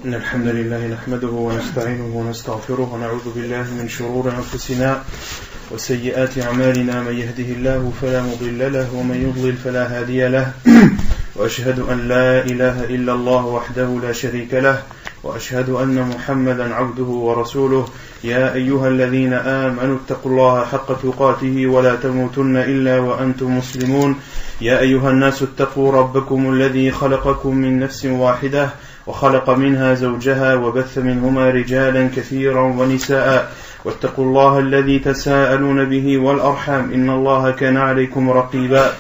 إن الحمد لله نحمده ونستعينه ونستغفره ونعوذ بالله من شرور أنفسنا وسيئات أعمالنا من يهده الله فلا مضل له ومن يضلل فلا هادي له وأشهد أن لا إله إلا الله وحده لا شريك له وأشهد أن محمدا عبده ورسوله يا أيها الذين آمنوا اتقوا الله حق تقاته ولا تموتن إلا وأنتم مسلمون يا أيها الناس اتقوا ربكم الذي خلقكم من نفس واحدة وخلق منها زوجها وبث منهما رجالا كثيرا ونساء واتقوا الله الذي تساءلون به والأرحام إن الله كان عليكم رقيبا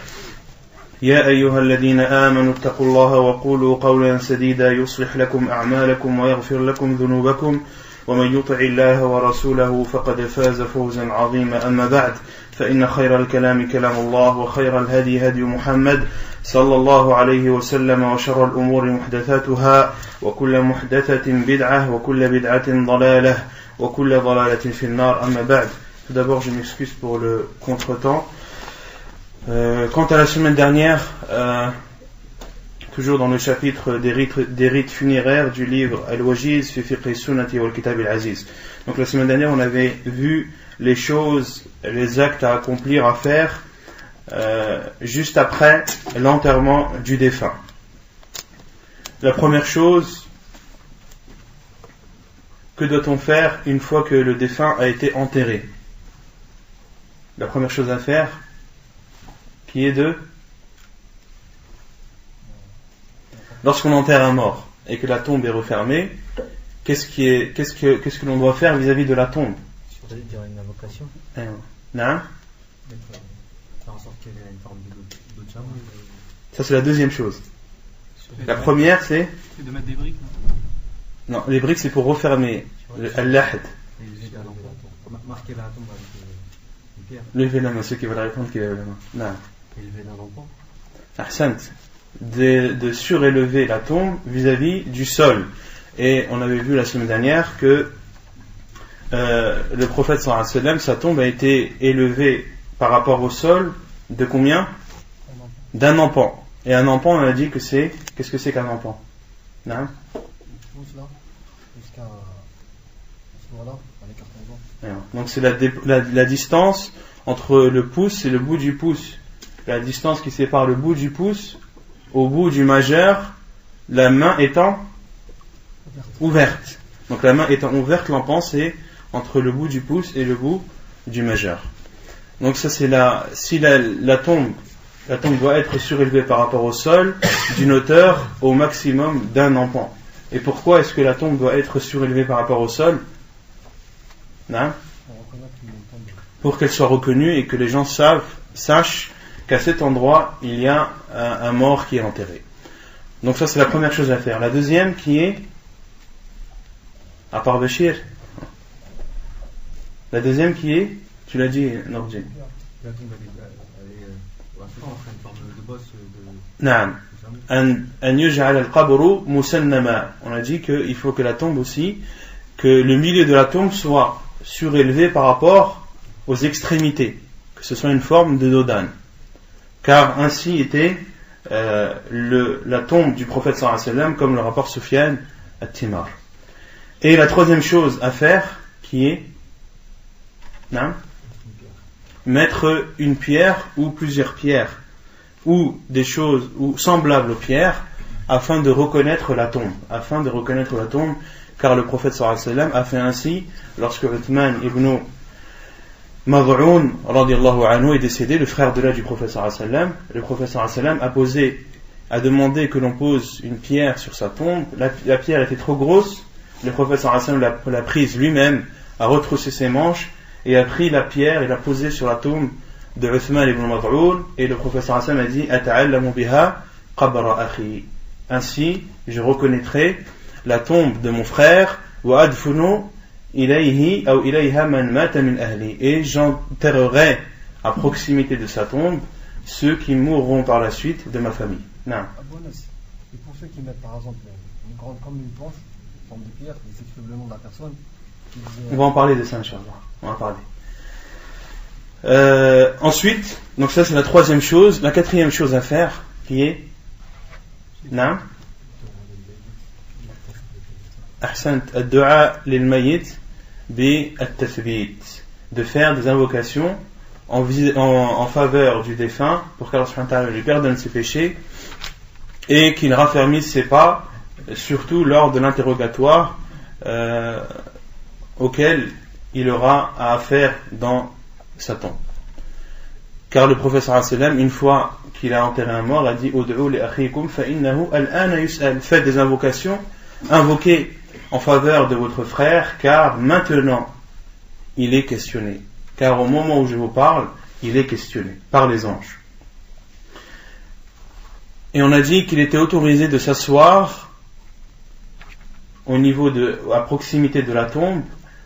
يا أيها الذين آمنوا اتقوا الله وقولوا قولا سديدا يصلح لكم أعمالكم ويغفر لكم ذنوبكم ومن يطع الله ورسوله فقد فاز فوزا عظيما أما بعد فإن خير الكلام كلام الله وخير الهدي هدي محمد صلى الله عليه وسلم وشر الأمور محدثاتها وكل محدثة بدعة وكل بدعة ضلالة وكل ضلالة في النار أما بعد. Tout d'abord je m'excuse pour le contretemps. Quant à la semaine dernière, toujours dans le chapitre des rites funéraires du livre Al-Wajiz fi fiqh sunnati wal kitab al-aziz. Donc la semaine dernière on avait vu les choses, les actes à accomplir, à faire juste après l'enterrement du défunt. La première chose, que doit-on faire une fois que le défunt a été enterré? La première chose à faire, qui est de... Lorsqu'on enterre un mort et que la tombe est refermée, qu'est-ce que l'on doit faire vis-à-vis de la tombe? Vous allez dire une invocation? Non. Faire en sorte qu'elle ait une forme d'eau de jamoul. Ça c'est la deuxième chose. La première c'est de mettre des briques. Non, les briques c'est pour refermer al-lahd. Marquer la tombe avec une pierre. Levez la main, ceux qui veulent répondre qui lèvent la main. Non. Élever d'un enfant. Ahsant. De surélever la tombe vis-à-vis du sol. Et on avait vu la semaine dernière que le prophète sallallahu alayhi wa sallam, sa tombe a été élevée par rapport au sol de combien? D'un empan. Et un empan, on a dit que c'est... Qu'est-ce que c'est qu'un empan? Non? Donc c'est la distance entre le pouce et le bout du pouce. La distance qui sépare le bout du pouce au bout du majeur, la main étant ouverte. Donc la main étant ouverte, l'empan c'est entre le bout du pouce et le bout du majeur. Donc ça c'est si la tombe doit être surélevée par rapport au sol d'une hauteur au maximum d'un empan. Et pourquoi est-ce que la tombe doit être surélevée par rapport au sol? Non? Pour qu'elle soit reconnue et que les gens sachent qu'à cet endroit il y a un mort qui est enterré. Donc ça c'est la première chose à faire. La deuxième qui est, à part Bachir, la deuxième qui est, tu l'as dit Nordji. La tombe elle est en forme de bosse de... Naam. An yuj'al al-qabru musannama. On a dit qu'il faut que la tombe aussi, que le milieu de la tombe soit surélevé par rapport aux extrémités, que ce soit une forme de dodane. Car ainsi était la tombe du prophète sallallahu alayhi wa sallam, comme le rapporte Sufyan at-Timar. Et la troisième chose à faire, qui est mettre une pierre ou plusieurs pierres ou des choses semblables aux pierres afin de reconnaître la tombe, car le prophète sallallahu alayhi wa sallam a fait ainsi lorsque Uthman ibn Mad'un radiyallahu anhu est décédé, le frère de l'âge du prophète sallallahu alayhi wa sallam. Le prophète sallallahu alayhi wa sallam a demandé que l'on pose une pierre sur sa tombe. La pierre était trop grosse, le prophète sallallahu alayhi wa sallam l'a prise lui-même, a retroussé ses manches et a pris la pierre et l'a posée sur la tombe de Uthman ibn Mad'un, et le prophète sallallahu alayhi wa sallam a dit ata'allamu biha qabra akhi. Ainsi je reconnaîtrai la tombe de mon frère, wa adfunu ilayhi aw ilayha man mata min ahli, et j'enterrerai à proximité de sa tombe ceux qui mourront par la suite de ma famille. Non. Et pour ceux qui mettent par exemple une grande comme une planche, une forme de pierre, ils écrivent le nom de la personne. On va en parler de ça, Inch'Allah. On va en parler. Ensuite, donc ça c'est la troisième chose. La quatrième chose à faire, qui est non. أحسنت الدعاء للميت بالتثبيت, de faire des invocations en faveur du défunt pour qu'Allah subhanahu wa ta'ala lui pardonne ses péchés et qu'il raffermisse ses pas, surtout lors de l'interrogatoire auquel il aura à faire dans sa tombe. Car le prophète sallallahu alayhi wa sallam, une fois qu'il a enterré un mort, a dit Ud'u li akhikum fa innahu al-ana yus'al. Faites des invocations, invoquez en faveur de votre frère, car maintenant il est questionné. Car au moment où je vous parle, il est questionné par les anges. Et on a dit qu'il était autorisé de s'asseoir à proximité de la tombe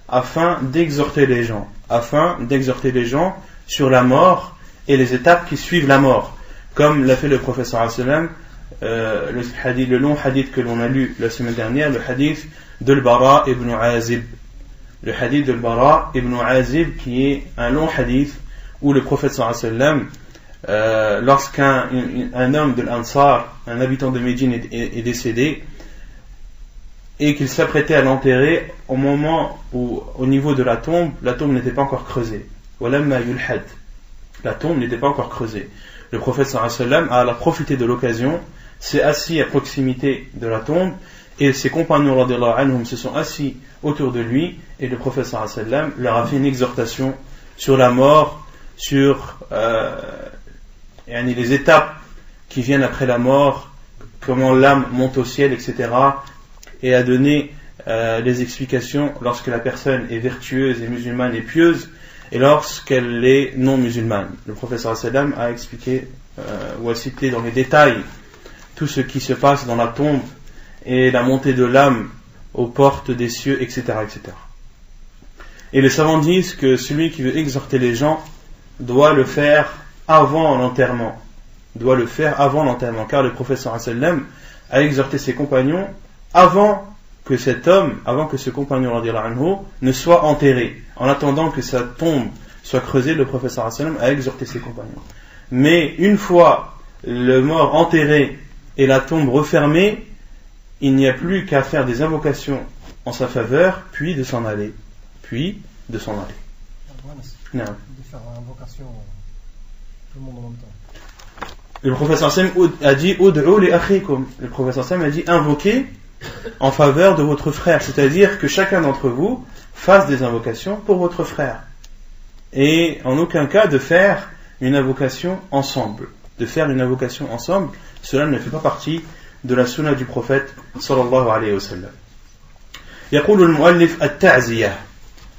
afin d'exhorter les gens sur la mort et les étapes qui suivent la mort, comme l'a fait le prophète sallallahu alayhi wa sallam, le long hadith que l'on a lu la semaine dernière, le hadith de Al-Bara ibn Azib. Le hadith de Al-Bara ibn Azib, qui est un long hadith où le prophète sallallahu alayhi wa sallam, lorsqu'un homme de l'Ansar, un habitant de Médine est décédé et qu'il s'apprêtait à l'enterrer, au moment où au niveau de la tombe n'était pas encore creusée. La tombe n'était pas encore creusée. Le prophète sallallahu alayhi wa sallam a profité de l'occasion, s'est assis à proximité de la tombe, et ses compagnons radiyallahu anhum se sont assis autour de lui, et le prophète sallallahu alayhi wa sallam leur a fait une exhortation sur la mort, sur les étapes qui viennent après la mort, comment l'âme monte au ciel, etc., et a donné les explications lorsque la personne est vertueuse et musulmane et pieuse, et lorsqu'elle est non musulmane. Le prophète sallallahu alayhi wa sallam a expliqué ou a cité dans les détails tout ce qui se passe dans la tombe et la montée de l'âme aux portes des cieux, etc., etc. Et les savants disent que celui qui veut exhorter les gens doit le faire avant l'enterrement, car le prophète sallallahu alayhi wa sallam a exhorté ses compagnons avant que ce compagnon radiyallahu anhu ne soit enterré. En attendant que sa tombe soit creusée, le prophète sallallahu alayhi wa sallam a exhorté ses compagnons. Mais une fois le mort enterré et la tombe refermée, il n'y a plus qu'à faire des invocations en sa faveur, puis de s'en aller. De faire l'invocation tout le monde en même temps. Le prophète sallallahu alayhi wa sallam a dit Ud'u li akhikum. Le prophète sallallahu alayhi wa sallam a dit invoquez en faveur de votre frère, c'est-à-dire que chacun d'entre vous fasse des invocations pour votre frère, et en aucun cas de faire une invocation ensemble. Cela ne fait pas partie de la sunna du prophète sallallahu alayhi wa sallam. يقول المؤلف التعزية.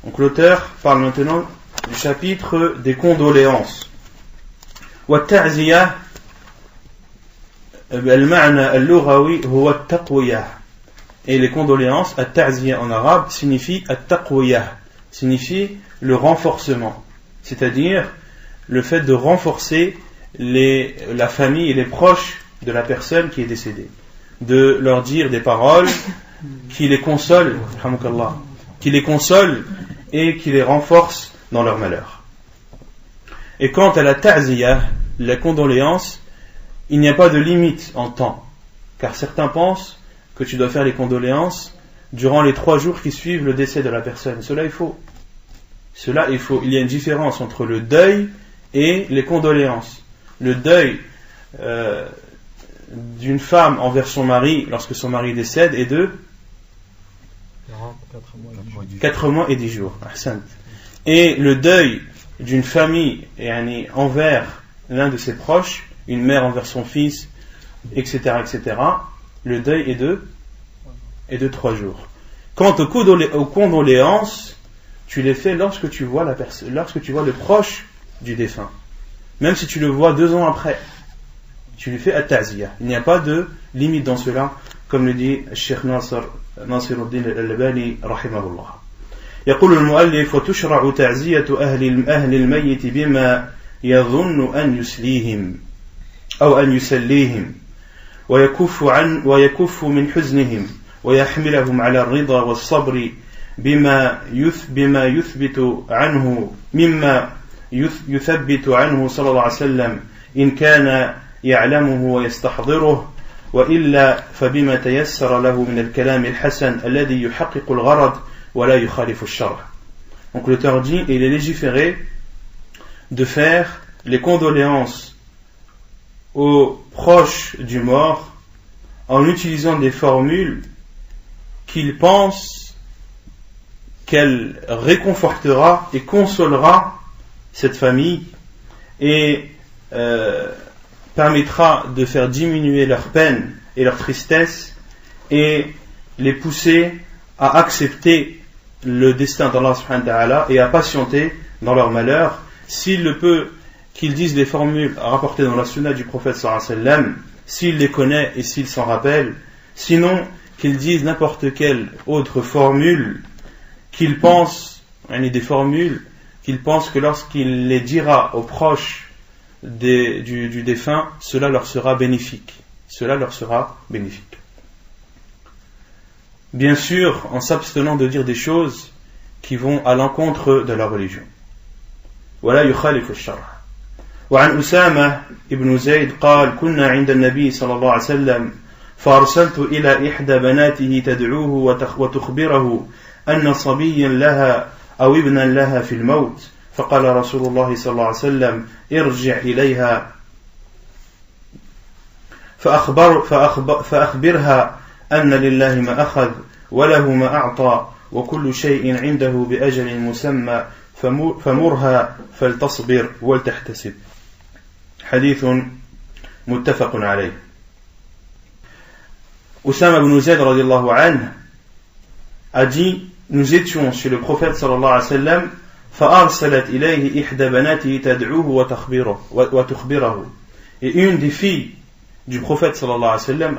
Donc l'auteur parle maintenant du chapitre des condoléances. والتعزية المعنى اللغوي هو التقوية. Et les condoléances, at-ta'ziya en arabe, signifie at-taqwiyah, signifie le renforcement, c'est-à-dire le fait de renforcer la famille et les proches de la personne qui est décédée, de leur dire des paroles qui les consolent, et qui les renforcent dans leur malheur. Et quant à la ta'ziya, la condoléance, il n'y a pas de limite en temps, car certains pensent que tu dois faire les condoléances durant les 3 jours qui suivent le décès de la personne. Cela est faux. Il y a une différence entre le deuil et les condoléances. Le deuil d'une femme envers son mari lorsque son mari décède est de 4 mois et 10 jours. Et le deuil d'une famille envers l'un de ses proches, une mère envers son fils, etc., le deuil est de 3 jours. Quant aux condoléances, tu les fais lorsque tu vois le proche du défunt. Même si tu le vois 2 ans après, tu lui fais at-ta'ziya. Il n'y a pas de limite dans cela, comme le dit Cheikh Nasiruddin al-Albani rahimahullah. يقول المؤلف وتشرع تعزية أهل الميت بما يظن أن يسليهم أو أن يسليهم ويكف من حزنهم ويحملهم على الرضا والصبر مما يثبت عنه صلى الله عليه وسلم إن كان يعلمه ويستحضره وإلا فبما تيسر له من الكلام الحسن الذي يحقق الغرض ولا يخالف الشرع. Donc l'auteur dit, il est légiféré de faire les condoléances aux proches du mort en utilisant des formules qu'il pense qu'elle réconfortera et consolera cette famille et permettra de faire diminuer leur peine et leur tristesse et les pousser à accepter le destin d'Allah subhanahu wa ta'ala et à patienter dans leur malheur. S'il le peut, qu'ils disent les formules rapportées dans la sunna du prophète sallallahu alayhi wa sallam, s'il les connaît et s'il s'en rappelle, sinon qu'ils disent n'importe quelle autre formule qu'il pense, des formules qu'il pense que lorsqu'il les dira aux proches du défunt, cela leur sera bénéfique. Cela leur sera bénéfique. Bien sûr, en s'abstenant de dire des choses qui vont à l'encontre de la religion. ولا يخالف الشرع. وعن أسامة ابن زيد قال: كنا عند النبي صلى الله عليه وسلم فأرسلت إلى إحدى بناته تدعوه وتخبره أن صبيا لها أو ابنا لها في الموت، فقال رسول الله صلى الله عليه وسلم: ارجع إليها فأخبرها أن لله ما أخذ وله ما أعطى وكل شيء عنده بأجل مسمى فمرها فلتصبر ولتحتسب. حديث متفق عليه. Usama ibn Zayd radiyallahu anhu a dit: nous étions chez le prophète sallallahu alayhi wa sallam, فأرسلت إليه إحدى بناته تدعوه وتخبره. Et une des filles du prophète sallallahu alayhi wa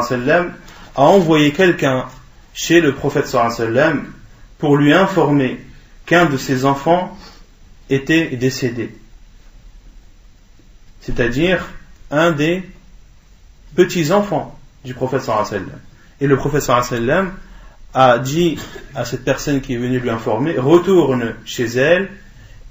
sallam, a envoyé quelqu'un chez le prophète sallallahu alayhi wa sallam pour lui informer qu'un de ses enfants était décédé. C'est-à-dire un des petits-enfants du prophète sallallahu alayhi wa sallam. Et le prophète sallallahu alayhi wa sallam a dit à cette personne qui est venue lui informer: retourne chez elle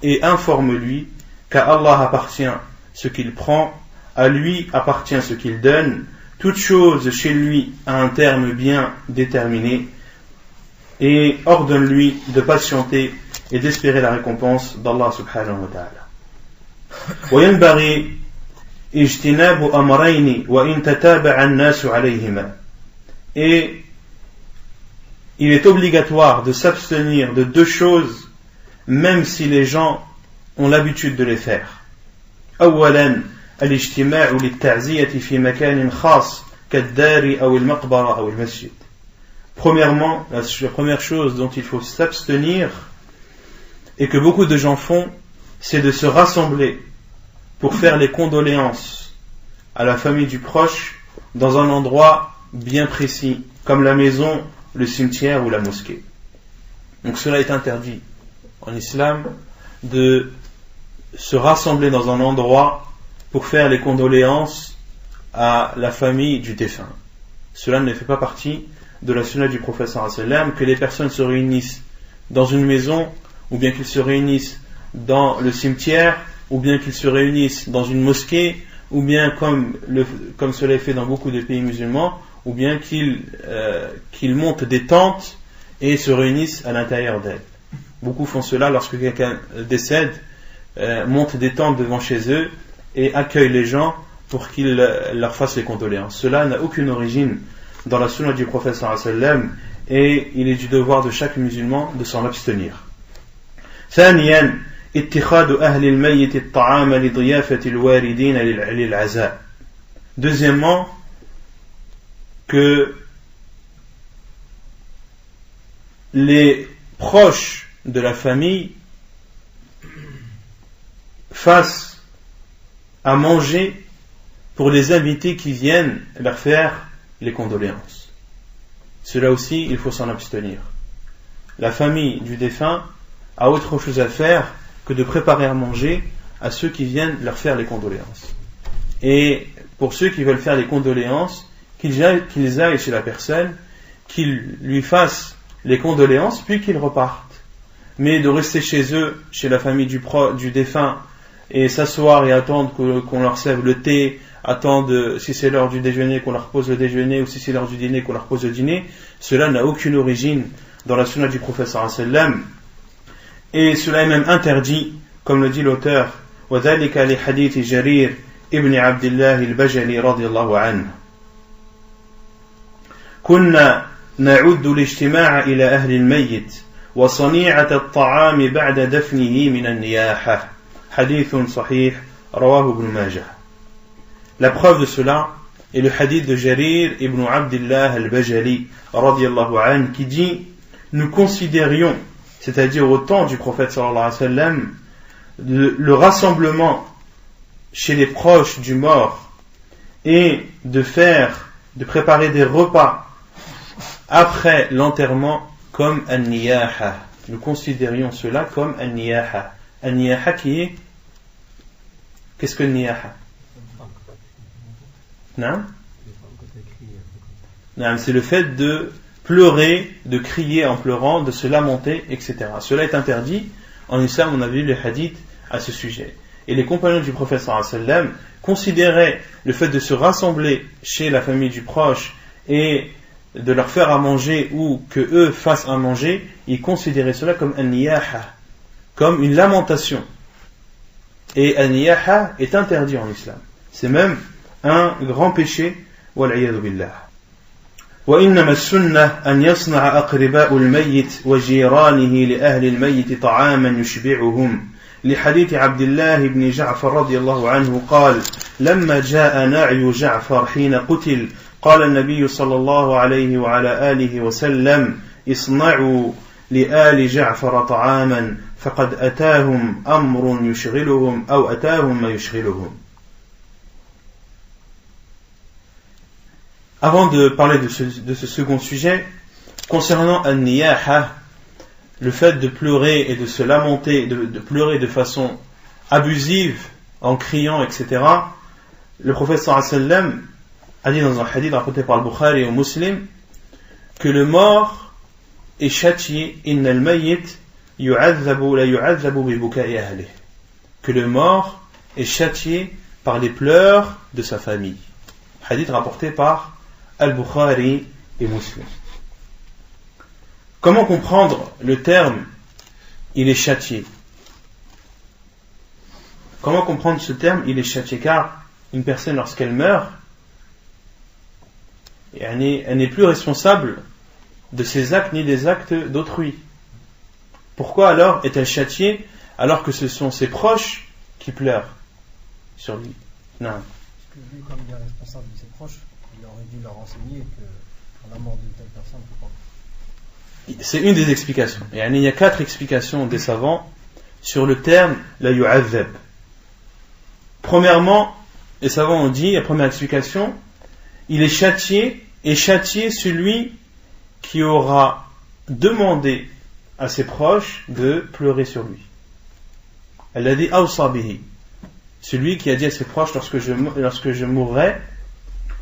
et informe-lui qu'à Allah appartient ce qu'il prend, à lui appartient ce qu'il donne, toute chose chez lui a un terme bien déterminé, et ordonne-lui de patienter et d'espérer la récompense d'Allah subhanahu wa ta'ala. وينبغي اجتناب أمرين وإن تتابع الناس عليهما. Et il est obligatoire de s'abstenir de deux choses, même si les gens ont l'habitude de les faire. أولا الاجتماع للتعزية في مكان خاص كالدار أو المقبرة أو المسجد. Premièrement, la première chose dont il faut s'abstenir et que beaucoup de gens font, c'est de se rassembler pour faire les condoléances à la famille du proche dans un endroit bien précis, comme la maison, le cimetière ou la mosquée. Donc cela est interdit en islam de se rassembler dans un endroit pour faire les condoléances à la famille du défunt. Cela ne fait pas partie de la sunna du prophète sallallahu alayhi wa sallam, que les personnes se réunissent dans une maison, ou bien qu'ils se réunissent dans le cimetière, ou bien qu'ils se réunissent dans une mosquée, ou bien comme cela est fait dans beaucoup de pays musulmans, ou bien qu'ils montent des tentes et se réunissent à l'intérieur d'elles. Beaucoup font cela lorsque quelqu'un décède, montent des tentes devant chez eux et accueillent les gens pour qu'ils leur fassent les condoléances. Cela n'a aucune origine dans la sunna du prophète sallallahu alayhi wa sallam, et il est du devoir de chaque musulman de s'en abstenir. ثانيا اتخاذ أهل الميت الطعام لضيافة الواردين للعزاء. Deuxièmement, que les proches de la famille fassent à manger pour les invités qui viennent leur faire les condoléances. Cela aussi, il faut s'en abstenir. La famille du défunt a autre chose à faire que de préparer à manger à ceux qui viennent leur faire les condoléances. Et pour ceux qui veulent faire les condoléances, qu'ils aillent chez la personne, qu'ils lui fassent les condoléances, puis qu'ils repartent. Mais de rester chez eux, chez la famille du défunt, et s'asseoir et attendre qu'on leur serve le thé, attendre si c'est l'heure du déjeuner qu'on leur pose le déjeuner, ou si c'est l'heure du dîner qu'on leur pose le dîner, cela n'a aucune origine dans la sunna du prophète sallallahu alayhi wa sallam, et cela est même interdit, comme le dit l'auteur, وذلك لحديث جرير ابن عبد الله البجلي رضي الله عنه كنا نعد الاجتماع إلى أهل الميت وصنيعة الطعام بعد دفنه من النياحة حديث صحيح رواه ابن ماجه. La preuve de cela est le hadith de Jarir ibn Abdullah al-Bajali radiyallahu anhu qui dit: nous considérions, c'est-à-dire au temps du prophète sallallahu alayhi wa sallam, le rassemblement chez les proches du mort et de préparer des repas après l'enterrement comme an-niyaha. Nous considérions cela comme an-niyaha. An-niyaha qui est... Qu'est-ce que an-niyaha? Non? Non, c'est le fait de pleurer, de crier en pleurant, de se lamenter, etc. Cela est interdit. En islam, on a vu les hadiths à ce sujet. Et les compagnons du prophète sallallahu alayhi wa sallam considéraient le fait de se rassembler chez la famille du proche et de leur faire à manger ou que eux fassent à manger, ils considéraient cela comme un niyaha, comme une lamentation. Et un niyaha est interdit en islam. C'est même un grand péché. Wal-'iyadhu billah. وإنما السنة أن يصنع أقرباء الميت وجيرانه لأهل الميت طعاما يشبعهم لحديث عبد الله بن جعفر رضي الله عنه قال: لما جاء نعي جعفر حين قتل قال النبي صلى الله عليه وعلى آله وسلم: اصنعوا لآل جعفر طعاما فقد أتاهم أمر يشغلهم أو أتاهم ما يشغلهم. Avant de parler de ce second sujet, concernant an-niyaha, le fait de pleurer et de se lamenter, de pleurer de façon abusive, en criant, etc., le prophète sallallahu alayhi wa sallam a dit dans un hadith rapporté par le Bukhari et au Muslim que le mort est châtié, innal mayyit yu'adhabu la yu'adhabu bi buka'i ahlihi, que le mort est châtié par les pleurs de sa famille. Hadith rapporté par Al-Bukhari et Muslim. Comment comprendre le terme il est châtié? Comment comprendre ce terme il est châtié? Car une personne, lorsqu'elle meurt, elle n'est plus responsable de ses actes ni des actes d'autrui. Pourquoi alors est-elle châtiée alors que ce sont ses proches qui pleurent sur lui? Non. Parce que lui, comme il est responsable de ses proches, il aurait dû leur enseigner que la mort de telle personne ne peut pas. C'est une des explications. Et il y a 4 explications des savants sur le terme la yu'adhab. Premièrement, les savants ont dit, la première explication, il est châtié celui qui aura demandé à ses proches de pleurer sur lui. Elle a dit awsa bihi, celui qui a dit à ses proches lorsque je mourrai,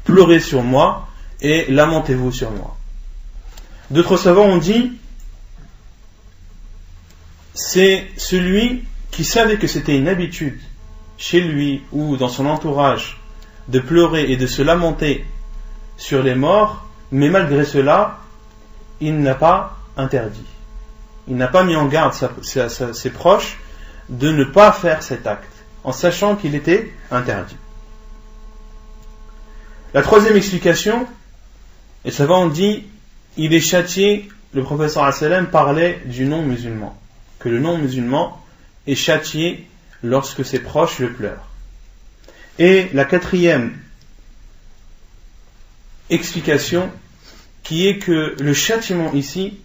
pleurez sur moi et lamentez-vous sur moi. D'autres savants ont dit c'est celui qui savait que c'était une habitude chez lui ou dans son entourage de pleurer et de se lamenter sur les morts, mais malgré cela il n'a pas interdit, il n'a pas mis en garde ses proches de ne pas faire cet acte en sachant qu'il était interdit. La troisième explication, les savants ont dit il est châtié, le prophète sallallahu alayhi wa sallam parlait du non-musulman, que le non-musulman est châtié lorsque ses proches le pleurent. Et la quatrième explication, qui est que le châtiment ici,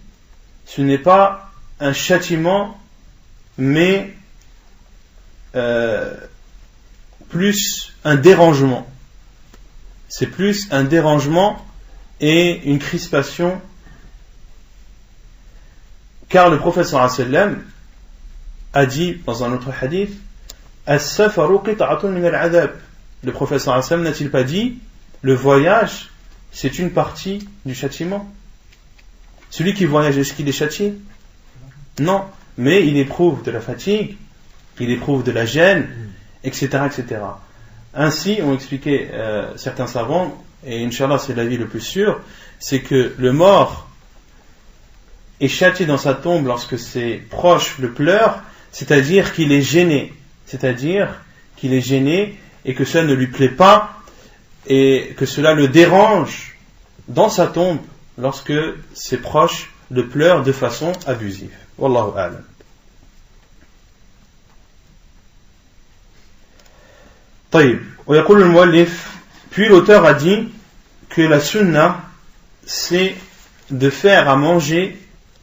ce n'est pas un châtiment, mais plus un dérangement. C'est plus un dérangement et une crispation, car le prophète sallallahu alayhi wa sallam a dit dans un autre hadith as-safaru qit'atun min al-'adab. Le prophète sallallahu alayhi wa sallam n'a-t-il pas dit le voyage c'est une partie du châtiment? Celui qui voyage, est-ce qu'il est châtié? Non, mais il éprouve de la fatigue, il éprouve de la gêne, etc., etc. Ainsi, ont expliqué certains savants, et Inch'Allah c'est l'avis le plus sûr, c'est que le mort est châtié dans sa tombe lorsque ses proches le pleurent, c'est-à-dire qu'il est gêné, et que cela ne lui plaît pas, et que cela le dérange dans sa tombe lorsque ses proches le pleurent de façon abusive. Wallahu a'lam. طيب. ويقول المؤلف, puis l'auteur a dit que la sunna c'est de faire à manger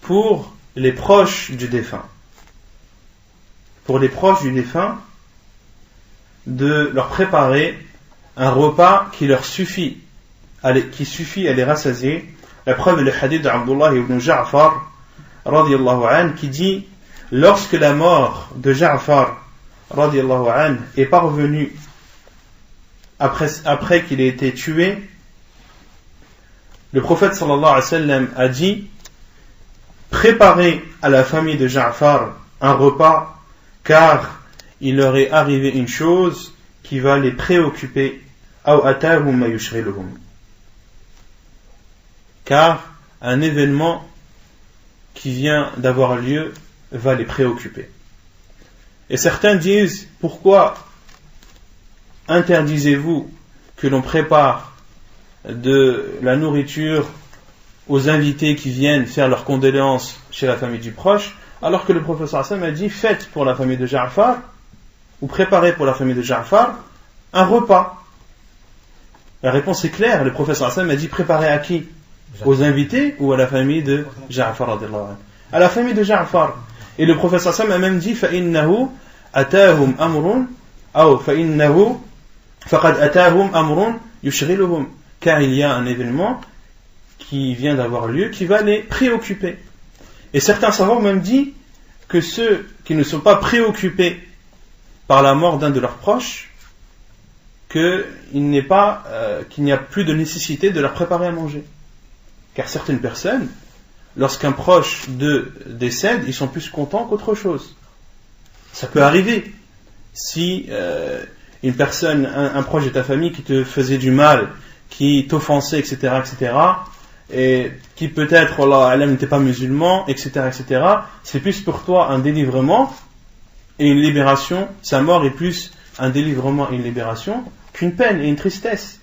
pour les proches du défunt. Pour les proches du défunt, de leur préparer un repas qui leur suffit, qui suffit à les rassasier. La preuve est le hadith d'Abdullah ibn Ja'far radiyallahu anhu qui dit: lorsque la mort de Ja'far radiyallahu anhu est parvenue après qu'il ait été tué, le prophète sallallahu alayhi wa sallam a dit: préparez à la famille de Ja'far un repas, car il leur est arrivé une chose qui va les préoccuper, car un événement qui vient d'avoir lieu va les préoccuper. Et certains disent: pourquoi interdisez-vous que l'on prépare de la nourriture aux invités qui viennent faire leurs condoléances chez la famille du proche, alors que le prophète sallallahu alayhi wa sallam a dit: faites pour la famille de Ja'far, ou préparez pour la famille de Ja'far un repas. La réponse est claire, le prophète sallallahu alayhi wa sallam a dit: préparez à qui? Aux invités ou à la famille de Ja'far radiyallahu anhu? À la famille de Ja'far. Et le prophète sallallahu alayhi wa sallam a même dit: فَإِنَّهُ أَتَاهُمْ أَمْرٌ أو فَإِنَّهُ فَقَدْ أَتَاهُمْ أَمْرٌ يُشْغِلُهُمْ, car il y a un événement qui vient d'avoir lieu qui va les préoccuper. Et certains savants ont même dit que ceux qui ne sont pas préoccupés par la mort d'un de leurs proches, qu'il n'y a plus de nécessité de leur préparer à manger. Car certaines personnes, lorsqu'un proche décède, ils sont plus contents qu'autre chose. Ça peut arriver. Si une personne, un proche de ta famille qui te faisait du mal, qui t'offensait, etc., et qui peut-être, Allah n'était pas musulman, etc., c'est plus pour toi un délivrement et une libération. Sa mort est plus un délivrement et une libération qu'une peine et une tristesse.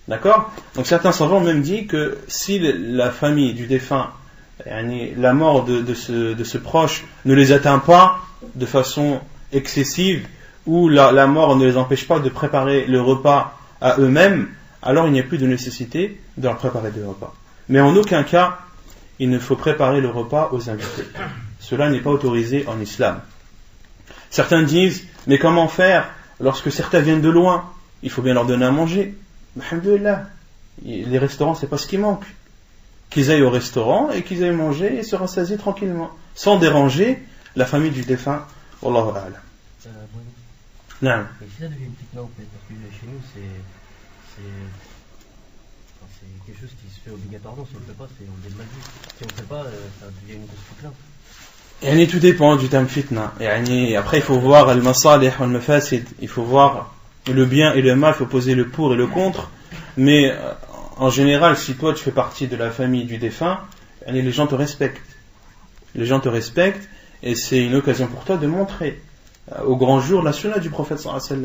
D'accord? Donc certains savants ont même dit que si la famille du défunt, la mort de ce proche ne les atteint pas de façon excessive, ou la mort ne les empêche pas de préparer le repas à eux-mêmes, alors il n'y a plus de nécessité de leur préparer des repas. Mais en aucun cas, il ne faut préparer le repas aux invités. Cela n'est pas autorisé en islam. Certains disent: mais comment faire lorsque certains viennent de loin? Il faut bien leur donner à manger. Alhamdulillah, les restaurants, c'est pas ce qui manque. Qu'ils aillent au restaurant et qu'ils aillent manger et se rassasier tranquillement, sans déranger la famille du défunt. Wallahu a'lam. Non. Mais si ça devient une fitna, en fait, parce que chez nous, c'est quelque chose qui se fait obligatoirement. Si on ne le fait pas, on est mal vu. Si on ne le fait pas, ça devient une grosse fitna. Tout dépend du terme fitna. Après, il faut voir al-masalih wal-mafasid. Il faut voir le bien et le mal, il faut poser le pour et le contre. Mais en général, si toi tu fais partie de la famille du défunt, les gens te respectent. Les gens te respectent, et c'est une occasion pour toi de montrer au grand jour la sunna du prophète sallallahu alayhi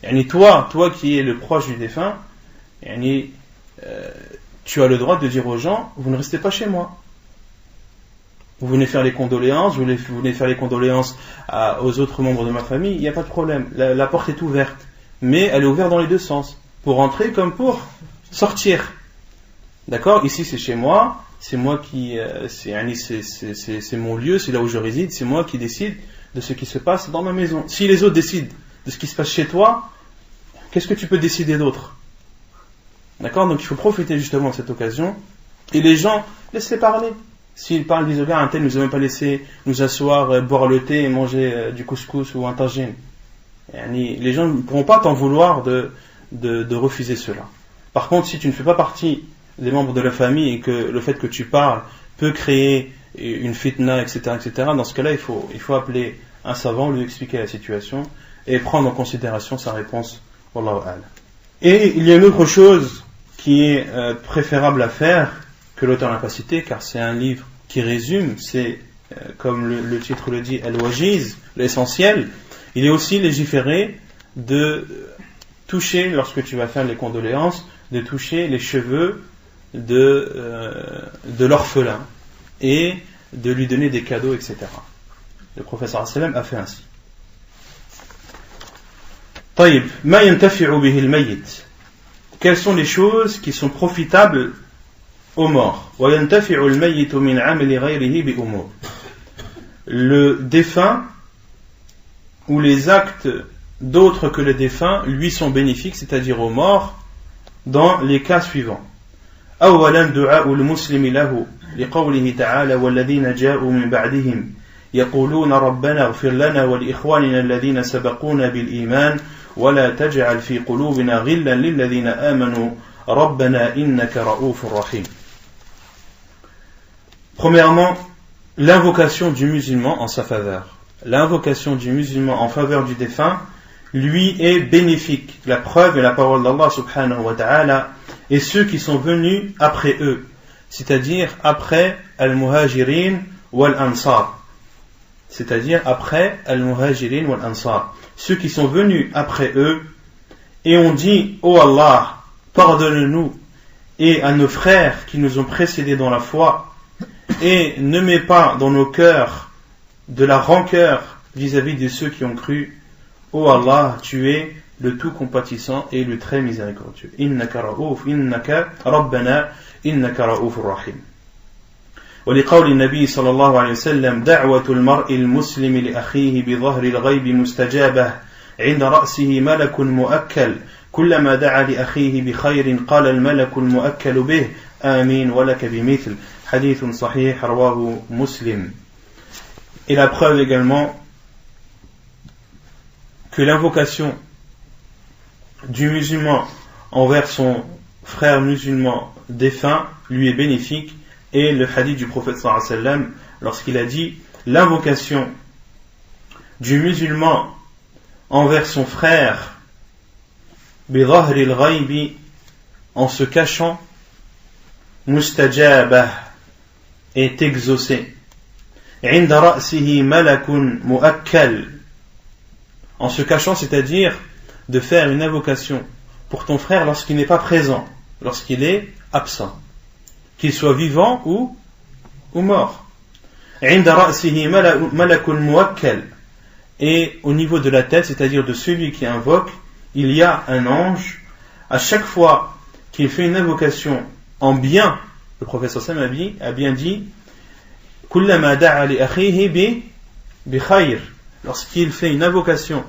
wa sallam. Toi qui es le proche du défunt, tu as le droit de dire aux gens: vous ne restez pas chez moi. Vous venez faire les condoléances, vous venez faire les condoléances aux autres membres de ma famille, il n'y a pas de problème. La porte est ouverte, mais elle est ouverte dans les deux sens, pour entrer comme pour sortir. D'accord? Ici c'est chez moi, c'est moi qui, c'est mon lieu, c'est là où je réside, c'est moi qui décide de ce qui se passe dans ma maison. Si les autres décident de ce qui se passe chez toi, qu'est-ce que tu peux décider d'autre? D'accord? Donc il faut profiter justement de cette occasion, et les gens, laisse-les parler. S'ils parlent, disent: regarde, un tel nous a même pas laissé nous asseoir, boire le thé et manger du couscous ou un tagine. Les gens ne pourront pas t'en vouloir de refuser cela. Par contre, si tu ne fais pas partie des membres de la famille et que le fait que tu parles peut créer une fitna, etc., dans ce cas-là, il faut appeler un savant, lui expliquer la situation et prendre en considération sa réponse. Wallahu a'lam. Et il y a une autre chose qui est préférable à faire, que l'auteur n'a pas cité, car c'est un livre qui résume, c'est comme le titre le dit, Al-Wajiz, l'essentiel. Il est aussi légiféré de toucher, lorsque tu vas faire les condoléances, de toucher les cheveux de l'orphelin et de lui donner des cadeaux, etc. Le prophète sallallahu alayhi wa sallam a fait ainsi. طيب ما ينتفع به الميت. Quelles sont les choses qui sont profitables aux morts? وينتفع الميت من عمل غيره بأمور. Le défunt ou les actes d'autres que le défunt lui sont bénéfiques, c'est-à-dire aux morts, dans les cas suivants. أولا دعاء المسلم له لقوله تعالى والذين جاءوا من بعدهم يقولون ربنا اغفر لنا ولإخواننا الذين سبقونا بالإيمان ولا تجعل في قلوبنا غلا للذين آمنوا ربنا إنك رؤوف رحيم. Premièrement, l'invocation du musulman en sa faveur. L'invocation du musulman en faveur du défunt lui est bénéfique. La preuve est la parole d'Allah subhanahu wa ta'ala et ceux qui sont venus après eux, c'est-à-dire après al-muhajirin wal-ansar, c'est-à-dire après al-muhajirin wal-ansar, ceux qui sont venus après eux et ont dit ô Allah, pardonne-nous et à nos frères qui nous ont précédés dans la foi et ne mets pas dans nos cœurs de la rancœur vis-à-vis de ceux qui ont cru. Ô Allah, tu es le tout compatissant et le très miséricordieux. Innaka ra'ouf, innaka rabbana, innaka ra'oufur rahim. ولقول النبي صلى الله عليه وسلم دعوة المرء المسلم لأخيه بظهر الغيب مستجابة عند رأسه ملك مؤكل كلما دعا لأخيه بخير قال الملك المؤكل به آمين ولك بمثل حديث صحيح رواه مسلم. Et la preuve également que l'invocation du musulman envers son frère musulman défunt lui est bénéfique, et le hadith du prophète sallallahu alayhi wa sallam lorsqu'il a dit l'invocation du musulman envers son frère bidhahri al-ghaybi, en se cachant, mustajabah, est exaucé. Inda ra'sihi malakun mu'akkal, en se cachant, c'est-à-dire de faire une invocation pour ton frère lorsqu'il n'est pas présent, lorsqu'il est absent, qu'il soit vivant ou mort. Inda ra'sihi malakun mu'akkal, et au niveau de la tête, c'est-à-dire de celui qui invoque, il y a un ange. À chaque fois qu'il fait une invocation en bien, le prophète sallallahu alayhi wa sallam a bien dit kullama da'a li akhihi bi khayr, lorsqu'il fait une invocation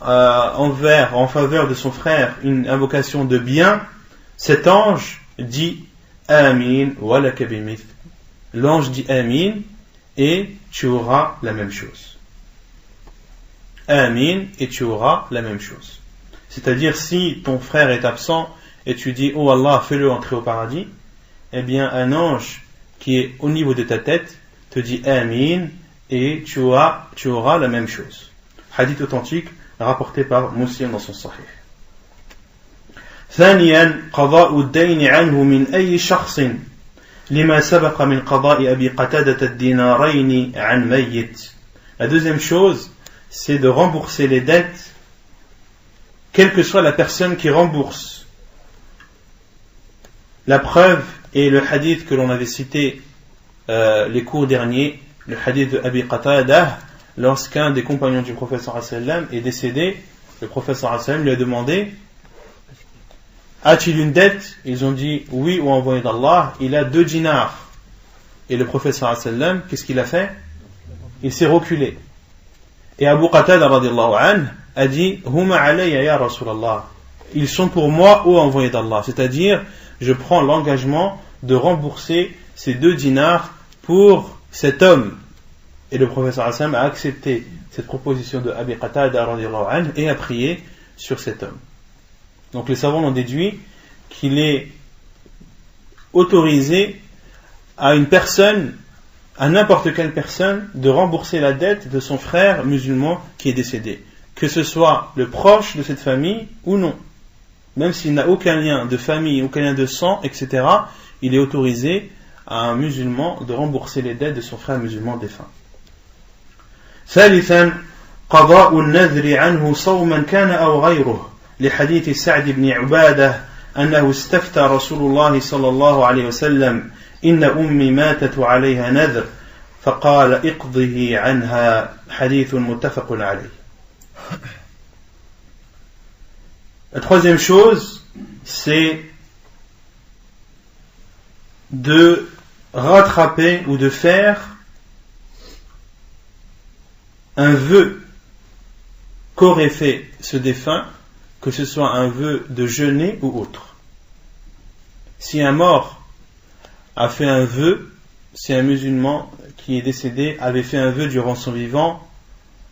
en faveur de son frère, une invocation de bien, cet ange dit Amin wa laka bimith. L'ange dit Amin et tu auras la même chose. Amin et tu auras la même chose. C'est-à-dire, si ton frère est absent et tu dis oh Allah, fais-le entrer au paradis, eh bien un ange qui est au niveau de ta tête te dit Amin et tu auras la même chose. Hadith authentique rapporté par Muslim dans son Sahih. ثانيا قضاء الدين عنه من أي شخص لما سبق من قضاء أبي قتادة الدينارين عن ميت. La deuxième chose, c'est de rembourser les dettes, quelle que soit la personne qui rembourse. La preuve est le hadith que l'on avait cité les cours derniers, le hadith de Abi Qatada, lorsqu'un des compagnons du prophète sallallahu alayhi wa sallam est décédé. Le prophète sallallahu alayhi wa sallam lui a demandé a-t-il une dette? Ils ont dit oui, ou envoyé d'Allah, il a 2 dinars. Et le prophète sallallahu alayhi wa sallam, qu'est-ce qu'il a fait? Il s'est reculé. Et Abu Qatada radiyallahu anhu a dit huma alayya ya Rasulallah, ils sont pour moi, ô envoyé d'Allah, c'est-à-dire je prends l'engagement de rembourser ces 2 dinars pour cet homme. Et le prophète sallallahu alayhi wa sallam a accepté cette proposition de Abi Qatada radiyallahu anhu et a prié sur cet homme. Donc les savants ont déduit qu'il est autorisé à une personne à n'importe quelle personne de rembourser la dette de son frère musulman qui est décédé, que ce soit le proche de cette famille ou non. Même s'il n'a aucun lien de famille, aucun lien de sang, etc., il est autorisé à un musulman de rembourser les dettes de son frère musulman défunt. ثالثا قضاء النذر عنه صوما كان أو غيره لحديث سعد بن عبادة أنه استفتى رسول الله صلى الله عليه وسلم إن أمي ماتت عليها نذر فقال اقضه عنها حديث متفق عليه. La troisième chose, c'est de rattraper ou de faire un vœu qu'aurait fait ce défunt, que ce soit un vœu de jeûner ou autre. Si un mort a fait un vœu, si un musulman qui est décédé avait fait un vœu durant son vivant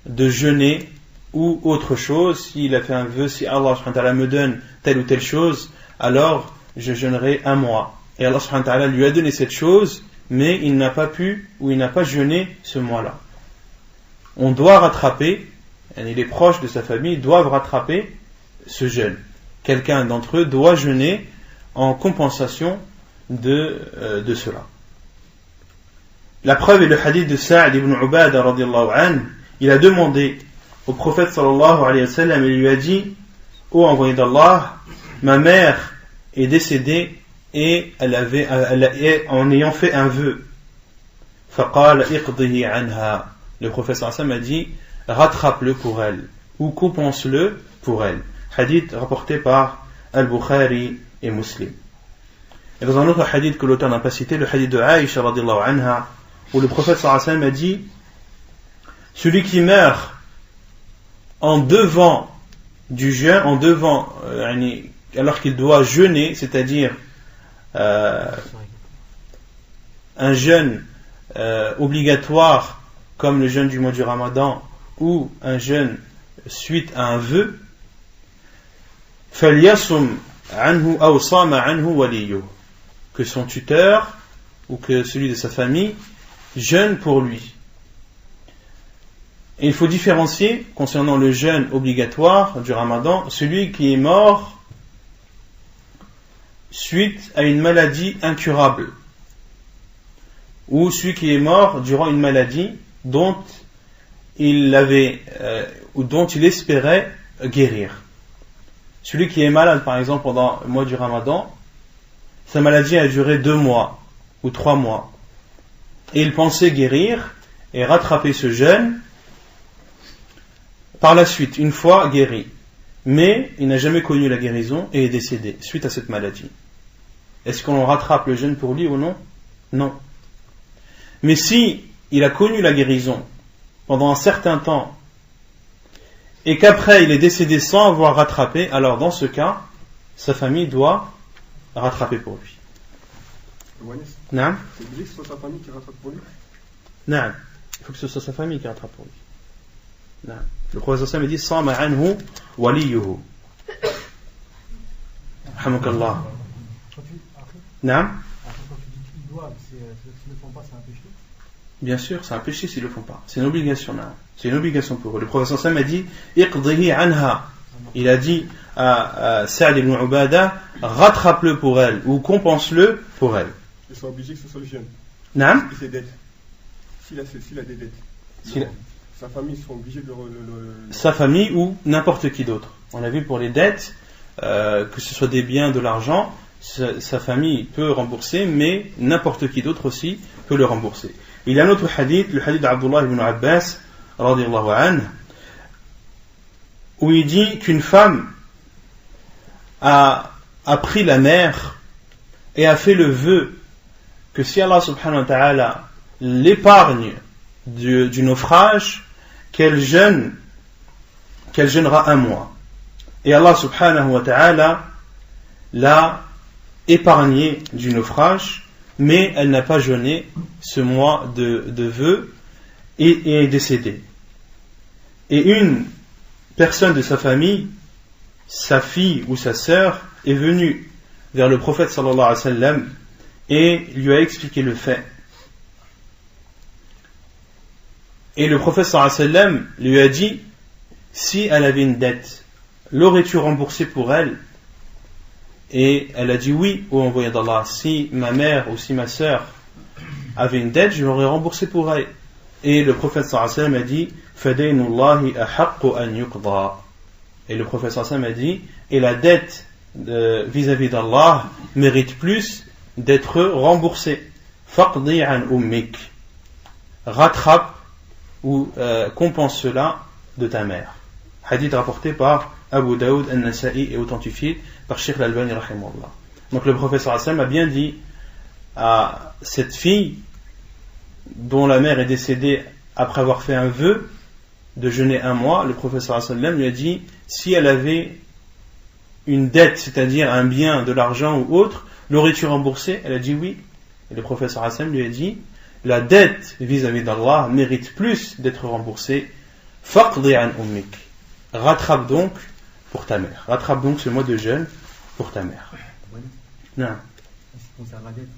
de jeûner ou autre chose, s'il a fait un vœu, si Allah subhanahu wa ta'ala me donne telle ou telle chose, alors je jeûnerai un mois. Et Allah subhanahu wa ta'ala lui a donné cette chose, mais il n'a pas pu ou il n'a pas jeûné ce mois-là. On doit rattraper, et les proches de sa famille doivent rattraper ce jeûne. Quelqu'un d'entre eux doit jeûner en compensation de cela. La preuve est le hadith de Sa'd ibn Ubadah radiyallahu anhu. Il a demandé au prophète sallallahu alayhi wa sallam, il lui a dit: ô envoyé d'Allah, ma mère est décédée et en ayant fait un vœu. فقال اقضه عنها. Le prophète sallallahu alayhi wa sallam a dit: rattrape-le pour elle ou compense-le pour elle. Hadith rapporté par Al-Bukhari et Muslim. Et dans un autre hadith que l'auteur n'a pas cité, le hadith de Aïcha radiyallahu anha, où le prophète sallallahu alayhi wa sallam a dit: celui qui meurt en devant du jeûne, alors qu'il doit jeûner, c'est-à-dire un jeûne obligatoire comme le jeûne du mois du Ramadan ou un jeûne suite à un vœu, فَلْيَصُمْ عَنْهُ أَوْ صَامَ عَنْهُ وَلِيُّهُ, que son tuteur ou que celui de sa famille jeûne pour lui. Et il faut différencier concernant le jeûne obligatoire du Ramadan, celui qui est mort suite à une maladie incurable, ou celui qui est mort durant une maladie dont il espérait guérir. Celui qui est malade, par exemple, pendant le mois du Ramadan, sa maladie a duré 2 mois ou 3 mois, et il pensait guérir et rattraper ce jeûne par la suite, une fois guéri, mais il n'a jamais connu la guérison et est décédé suite à cette maladie. Est-ce qu'on rattrape le jeûne pour lui ou non? Non. Mais si il a connu la guérison pendant un certain temps et qu'après il est décédé sans avoir rattrapé, alors dans ce cas, sa famille doit rattraper pour lui. Non? C'est obligé que ce soit sa famille qui rattrape pour lui? Non. Il faut que ce soit sa famille qui rattrape pour lui. Non. Le prophète sallallahu alayhi wa sallam dit: Sama anhu waliyuhu. Alhamdulillah. Non? Quand tu dis qu'ils doivent, s'ils ne le font pas, c'est un péché? Bien sûr, c'est un péché s'ils ne le font pas. C'est une obligation, non? C'est une obligation pour eux. Le prophète sallallahu alayhi wa sallam a dit: Iqdihi anha. Il a dit à Sa'd ibn Ubadah: rattrape-le pour elle ou compense-le pour elle. Ils sont obligés que ce soit le jeune. Non? Et ses dettes. S'il a des dettes. Sa famille sont obligés de Sa famille ou n'importe qui d'autre. On a vu pour les dettes, que ce soit des biens, de l'argent, sa famille peut rembourser, mais n'importe qui d'autre aussi peut le rembourser. Il y a un autre hadith, le hadith d'Abdullah ibn Abbas, radiyallahu anhu, où il dit qu'une femme a pris la mer et a fait le vœu que si Allah subhanahu wa ta'ala l'épargne du naufrage, qu'elle jeûnera un mois. Et Allah subhanahu wa ta'ala l'a épargnée du naufrage, mais elle n'a pas jeûné ce mois de vœu et est décédée. Et une personne de sa famille, sa fille ou sa sœur, est venue vers le prophète sallallahu alayhi wa sallam et lui a expliqué le fait. Et le prophète sallallahu alayhi wa sallam lui a dit, si elle avait une dette, l'aurais-tu remboursé pour elle? Et elle a dit oui, ô envoyé d'Allah, si ma mère ou si ma sœur avait une dette, je l'aurais remboursé pour elle. Et le prophète sallallahu alayhi wa sallam a dit, fadaynullahi ahaqqu an yuqda. Et le prophète sallallahu alayhi wa sallam a dit, et la dette vis-à-vis d'Allah mérite plus d'être remboursée. Faqdi an ummik. Rattrape ou compense cela de ta mère. Hadith rapporté par Abu Daoud al-Nasa'i et authentifié par Sheikh al-Albani rahimahullah. Donc le prophète sallallahu alayhi wa sallam a bien dit à cette fille dont la mère est décédée après avoir fait un vœu de jeûner un mois, le prophète sallallahu alayhi wa sallam lui a dit, si elle avait une dette, c'est-à-dire un bien, de l'argent ou autre, l'aurais-tu remboursé? Elle a dit oui. Et le prophète sallallahu alayhi wa sallam lui a dit, la dette vis-à-vis d'Allah mérite plus d'être remboursée. Faqdi an ummik. Rattrape donc pour ta mère. Rattrape donc ce mois de jeûne pour ta mère. Non. En ce qui concerne la dette,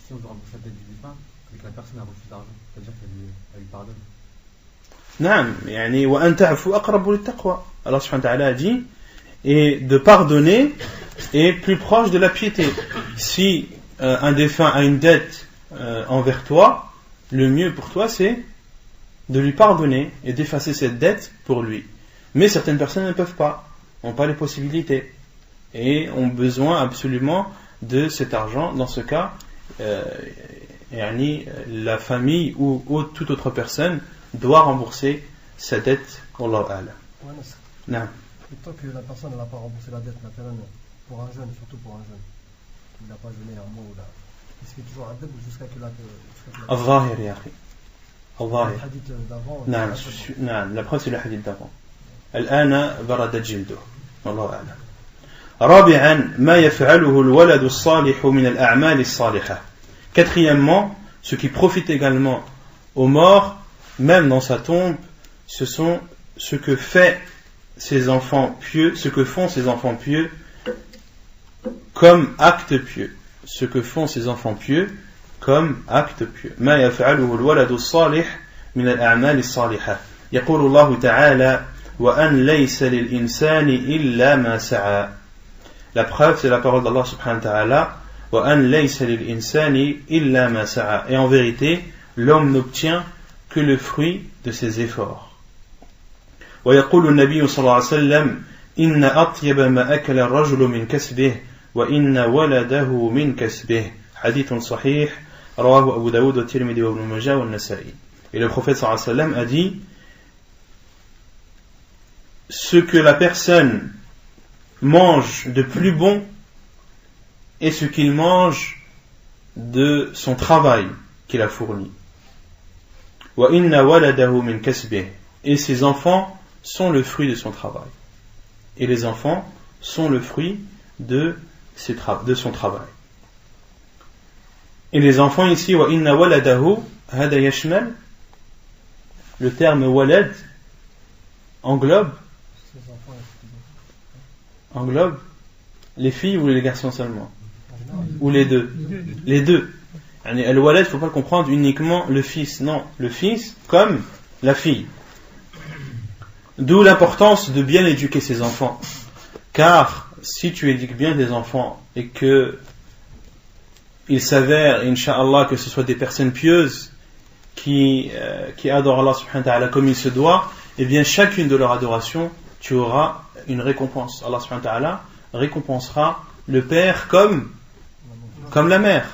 si on doit rembourser la dette du défunt, et que la personne a reçu d'argent, c'est-à-dire qu'elle lui pardonne. Non, yani wa an ta'fu aqrabu lit-taqwa. Allah subhanahu wa ta'ala a dit, et de pardonner est plus proche de la piété. Si un défunt a une dette envers toi, le mieux pour toi c'est de lui pardonner et d'effacer cette dette pour lui. Mais certaines personnes ne peuvent pas, n'ont pas les possibilités et ont besoin absolument de cet argent. Dans ce cas, la famille ou toute autre personne doit rembourser sa dette. Wallahu a'lam. Non. Et tant que la personne n'a pas remboursé la dette, pour un jeune, surtout pour un jeune, il n'a pas jeûné un mois ou là, est-ce qu'il y a toujours un dette jusqu'à que la... Al-Zahir, ya akhi. Al-Zahir. Le hadith d'avant. Non, la preuve c'est le hadith d'avant. Al-ana barada jildo. Wallahu a'lam. رابعا ما يفعله الولد الصالح من الأعمال الصالحة. Quatrièmement, ce qui profite également aux morts, même dans sa tombe, ce sont ce que fait ses enfants pieux, ce que font ses enfants pieux comme acte pieux. Ce que font ses enfants pieux comme acte pieux. ما يفعله الولد الصالح من الأعمال الصالحة. يقول الله تعالى وأن ليس للإنسان إلا ما سعى. La preuve, c'est la parole d'Allah subhanahu wa ta'ala. وَأَنْ لَيْسَ لِلْإِنسَانِ إِلَّا مَا سَعَى. Et en vérité, l'homme n'obtient que le fruit de ses efforts. ويقول النبي صلى الله عليه وسلم إن أطيب ما أكل الرجل من كسبه وإن ولده من كسبه. حديث صحيح رواه أبو داود والترمذي وابن ماجه والنسائي. Et le prophète صلى الله عليه وسلم a dit, ce que la personne mange de plus bon est ce qu'il mange de son travail qu'il a fourni. وَإِنَّ وَلَدَهُ مِنْ كَسْبِهِ. Et ses enfants sont le fruit de son travail. Et les enfants sont le fruit de son travail. Et les enfants ici, وَإِنَّ وَلَدَهُ هَذَا يَشْمَلْ. Le terme walad englobe les filles ou les garçons seulement, ou les deux. Les deux. Al-walad, il ne faut pas le comprendre uniquement le fils. Non, le fils comme la fille. D'où l'importance de bien éduquer ses enfants. Car si tu éduques bien tes enfants et que il s'avère, Inch'Allah, que ce soit des personnes pieuses qui adorent Allah subhanahu wa ta'ala comme il se doit, et bien chacune de leur adoration, tu auras une récompense. Allah subhanahu wa ta'ala récompensera le père comme la mère.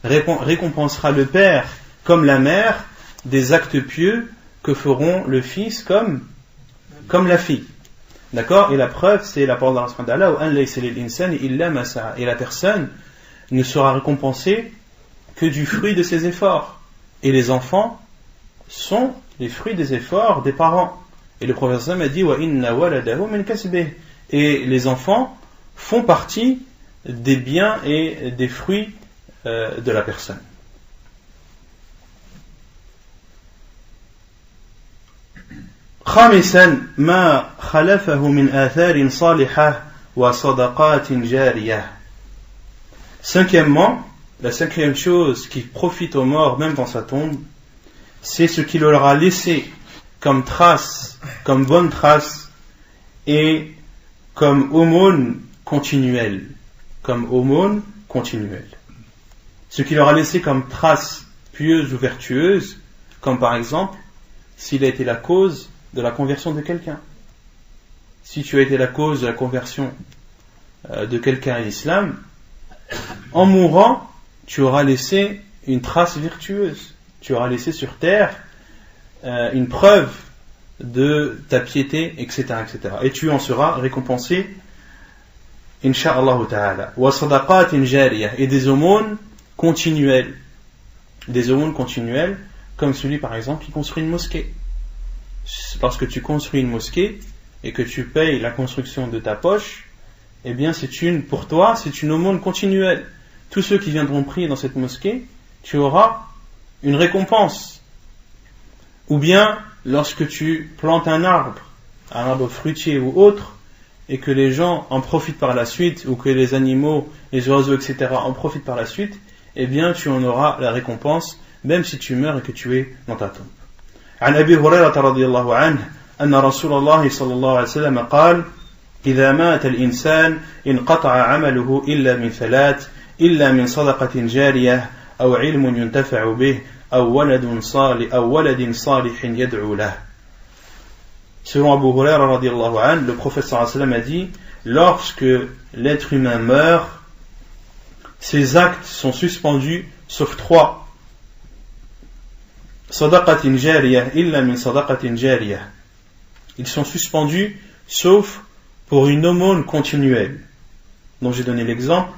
Récompensera le père comme la mère des actes pieux que feront le fils comme la fille. D'accord? Et la preuve, c'est la parole d'Allah subhanahu wa ta'ala, et la personne ne sera récompensée que du fruit de ses efforts. Et les enfants sont les fruits des efforts des parents. Et le prophète a dit وَإِنَّ وَلَدَهُ مِنْ كَسْبِهِ. Et les enfants font partie des biens et des fruits de la personne. خامسا ما خلفه من آثار صالحة وصدقات جارية. Cinquièmement, la cinquième chose qui profite aux morts même dans sa tombe, c'est ce qu'il leur a laissé comme trace, comme bonne trace, et comme aumône continuelle. Comme aumône continuelle. Ce qu'il leur a laissé comme trace pieuse ou vertueuse, comme par exemple, s'il a été la cause de la conversion de quelqu'un. Si tu as été la cause de la conversion de quelqu'un à l'islam, en mourant, tu auras laissé une trace vertueuse. Tu auras laissé sur terre une preuve de ta piété, etc., etc. Et tu en seras récompensé, insha'Allah ta'ala. Wa sadaqatin jariyah, et des aumônes continuelles. Des aumônes continuelles, comme celui par exemple qui construit une mosquée. Lorsque tu construis une mosquée et que tu payes la construction de ta poche, eh bien pour toi, c'est une aumône continuelle. Tous ceux qui viendront prier dans cette mosquée, tu auras une récompense. Ou bien, lorsque tu plantes un arbre fruitier ou autre, et que les gens en profitent par la suite, ou que les animaux, les oiseaux, etc. en profitent par la suite, eh bien tu en auras la récompense, même si tu meurs et que tu es dans ta tombe. عن أبي هريرة رضي الله عنه أن رسول الله صلى الله عليه وسلم قال إذا مات الإنسان انقطع عمله إلا من ثلاث إلا من صدقة جارية أو علم ينتفع به أو ولد صالح يدعو له. Selon Abu Huraira radiallahu anhu, le prophète sallallahu alayhi wa sallam a dit, lorsque l'être humain meurt, ses actes sont suspendus sauf trois. Sadaqatin jariyah illa min sadaqatin jariyah. Ils sont suspendus sauf pour une aumône continuelle, dont j'ai donné l'exemple,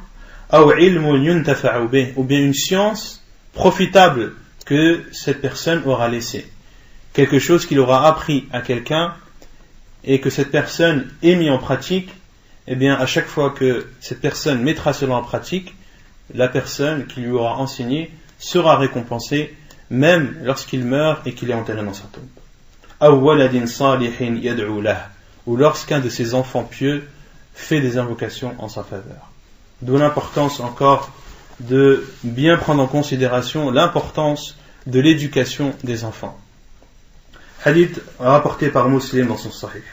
ou bien une science profitable que cette personne aura laissée, quelque chose qu'il aura appris à quelqu'un et que cette personne ait mis en pratique. Eh bien à chaque fois que cette personne mettra cela en pratique, la personne qui lui aura enseigné sera récompensée même lorsqu'il meurt et qu'il est enterré dans sa tombe. Ou lorsqu'un de ses enfants pieux fait des invocations en sa faveur. D'où l'importance encore de bien prendre en considération l'importance de l'éducation des enfants. Hadith rapporté par Muslim dans son Sahih.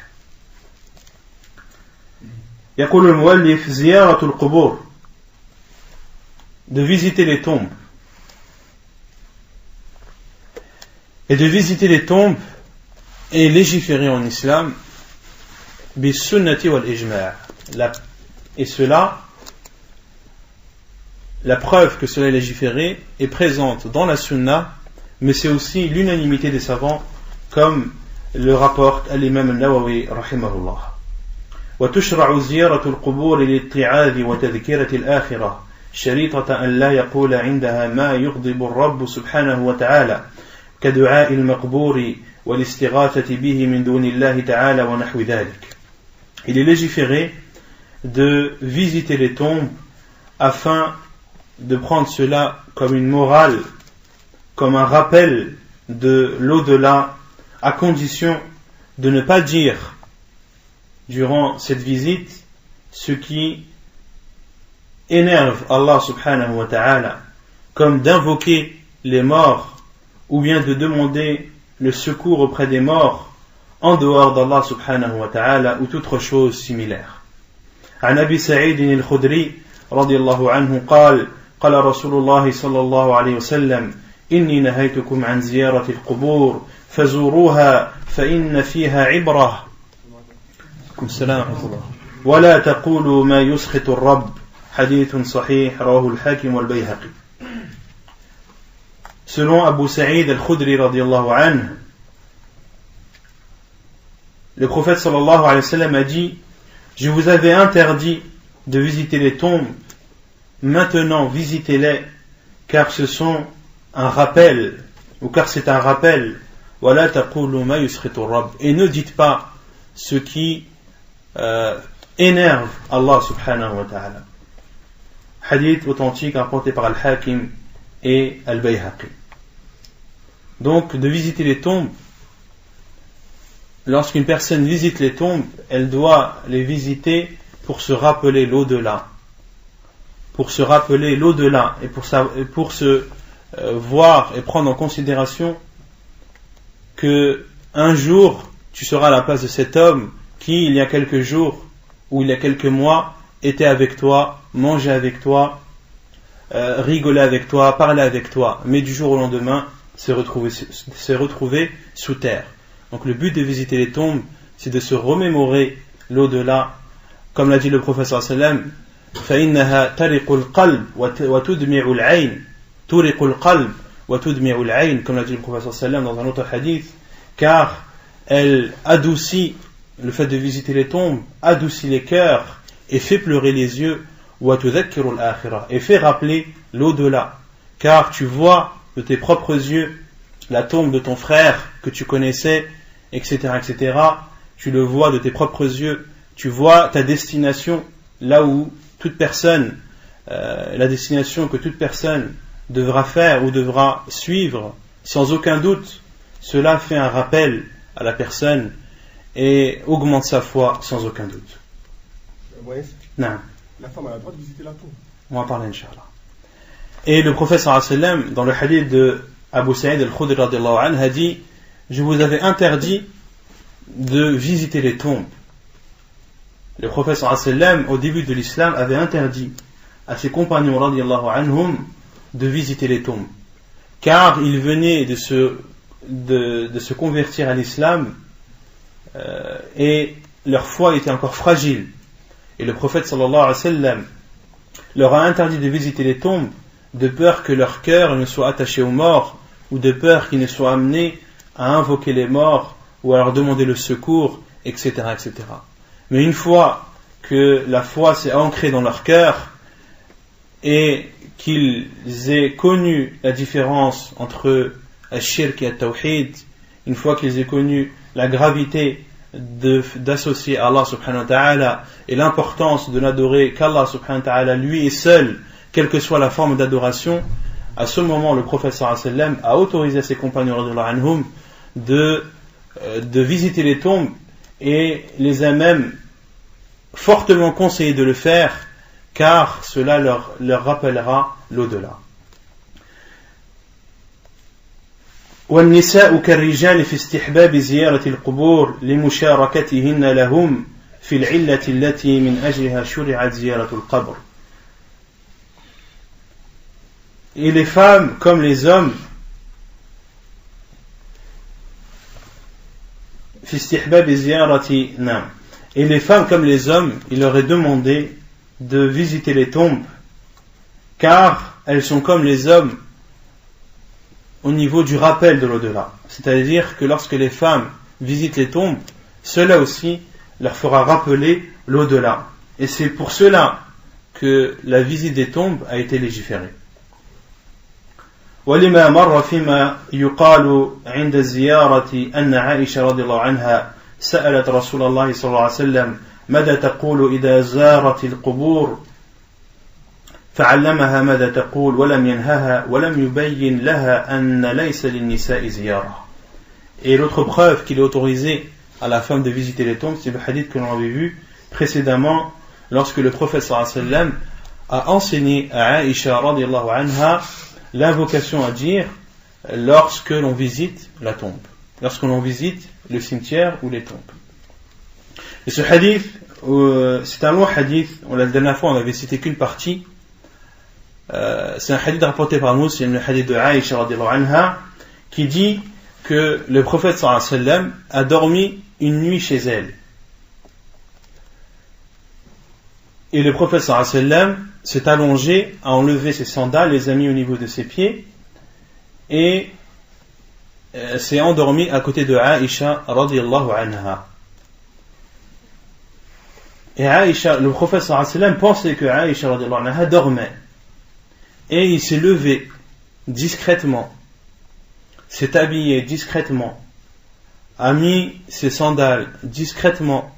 يقول المؤلف زيارة القبور, de visiter les tombes. Et de visiter les tombes est légiféré en islam bis sunnati wal ijma'. Et cela, la preuve que cela est légiféré est présente dans la sunna, mais c'est aussi l'unanimité des savants, comme le rapporte l'imam al-Nawawi rahimahullah. وتشرع زيارة القبور للاتعاظ وتذكرة الآخرة شريطة أن لا يقول عندها ما يغضب الرب سبحانه وتعالى كدعاء المقبور والاستغاثة به من دون الله تعالى ونحو ذلك. Il est légiféré de visiter les tombes afin de prendre cela comme une morale, comme un rappel de l'au-delà, à condition de ne pas dire durant cette visite ce qui énerve Allah subhanahu wa ta'ala, comme d'invoquer les morts ou bien de demander le secours auprès des morts en dehors d'Allah subhanahu wa ta'ala ou toute autre chose similaire. عن أبي سعيد الخدري رضي الله عنه قال قال رسول الله صلى الله عليه وسلم إني نهيتكم عن زيارة القبور فزوروها فإن فيها عبرة ولا تقولوا ما يسخط الرب حديث صحيح رواه الحاكم والبيهقي. Selon Abu Sa'id al-Khudri radiyallahu anhu, le prophète sallallahu alayhi wa sallam a dit: je vous avais interdit de visiter les tombes, maintenant visitez-les, car ce sont un rappel, ou car c'est un rappel. ولا تقولوا ما يسخط الرب, et ne dites pas ce qui énerve Allah subhanahu wa ta'ala. Hadith authentique rapporté par Al-Hakim et Al-Bayhaqi. Donc de visiter les tombes, lorsqu'une personne visite les tombes, elle doit les visiter pour se rappeler l'au-delà, et pour se voir et prendre en considération que un jour tu seras à la place de cet homme qui, il y a quelques jours ou il y a quelques mois, était avec toi, mangeait avec toi, rigolait avec toi, parlait avec toi, mais du jour au lendemain s'est retrouvé sous terre. Donc le but de visiter les tombes, c'est de se remémorer l'au-delà, comme l'a dit le prophète sallallahu فإنها ترق القلب وتدمع العين ترق القلب وتدمع العين, comme l'a dit le prophète sallallahu dans un autre hadith, car elle adoucit, le fait de visiter les tombes adoucit les cœurs et fait pleurer les yeux, وتذكر الآخرة, et fait rappeler l'au-delà, car tu vois de tes propres yeux la tombe de ton frère que tu connaissais, etc., etc. Tu le vois de tes propres yeux, tu vois ta destination, là où toute personne, la destination que toute personne devra faire ou devra suivre, sans aucun doute, cela fait un rappel à la personne et augmente sa foi sans aucun doute. Ouais. Non. La femme a le droit de visiter la tombe. On va en parler, Inch'Allah. Et le prophète sallallahu alayhi wa sallam, dans le hadith de Abu Sa'id al-Khudri radiyallahu anhu, a dit: je vous avais interdit de visiter les tombes. Le prophète sallallahu alayhi wa sallam, au début de l'islam, avait interdit à ses compagnons radiyallahu anhum de visiter les tombes, car ils venaient de se convertir à l'islam et leur foi était encore fragile. Et le prophète sallallahu alayhi wa sallam leur a interdit de visiter les tombes de peur que leur cœur ne soit attaché aux morts, ou de peur qu'ils ne soient amenés à invoquer les morts ou à leur demander le secours, etc., etc. Mais une fois que la foi s'est ancrée dans leur cœur et qu'ils aient connu la différence entre al-shirk et al-tawhid, une fois qu'ils aient connu la gravité d'associer Allah subhanahu wa ta'ala et l'importance de n'adorer qu'Allah subhanahu wa ta'ala lui et seul, quelle que soit la forme d'adoration, à ce moment le prophète sallallahu alayhi wa sallam a autorisé à ses compagnons radhiyallahu anhum de visiter les tombes et les a même fortement conseillé de le faire, car cela leur rappellera l'au-delà. والنساء كالرجال في استحباب زيارة القبور لمشاركتهن لهم في العلة التي من أجلها شرعت زيارة القبر. Et les femmes comme les hommes في استحباب زيارة نعم. Et les femmes comme les hommes, il leur est demandé de visiter les tombes, car elles sont comme les hommes au niveau du rappel de l'au-delà. C'est-à-dire que lorsque les femmes visitent les tombes, cela aussi leur fera rappeler l'au-delà. Et c'est pour cela que la visite des tombes a été légiférée. ولما مر فيما يقال عند الزيارة أن عائشة رضي الله عنها سألت رسول الله صلى الله عليه وسلم ماذا تقول إذا زارت القبور فعلمها ماذا تقول ولم ينهها ولم يبين لها أن ليس للنساء زيارة. Et l'autre preuve qu'il est autorisé à la femme de visiter les tombes, c'est le hadith que l'on avait vu précédemment, lorsque le prophète sallallahu alayhi wa sallam a enseigné à Aïcha radiyallahu anha l'invocation à dire lorsque l'on visite la tombe, lorsque l'on visite le cimetière ou les tombes. Et ce hadith, c'est un long hadith. La dernière fois on avait cité qu'une partie. C'est un hadith rapporté par Muslim, le hadith de Aïcha radiyallahu anha, qui dit que le prophète sallallahu alayhi wa sallam a dormi une nuit chez elle. Et le prophète sallallahu alayhi wa sallam s'est allongé, a enlevé ses sandales, les a mis au niveau de ses pieds et s'est endormi à côté de Aïcha radiyallahu anha. Et Aïcha, le prophète sallallahu alayhi wa sallam pensait que Aïcha radiyallahu anha dormait. Et il s'est levé discrètement, s'est habillé discrètement, a mis ses sandales discrètement,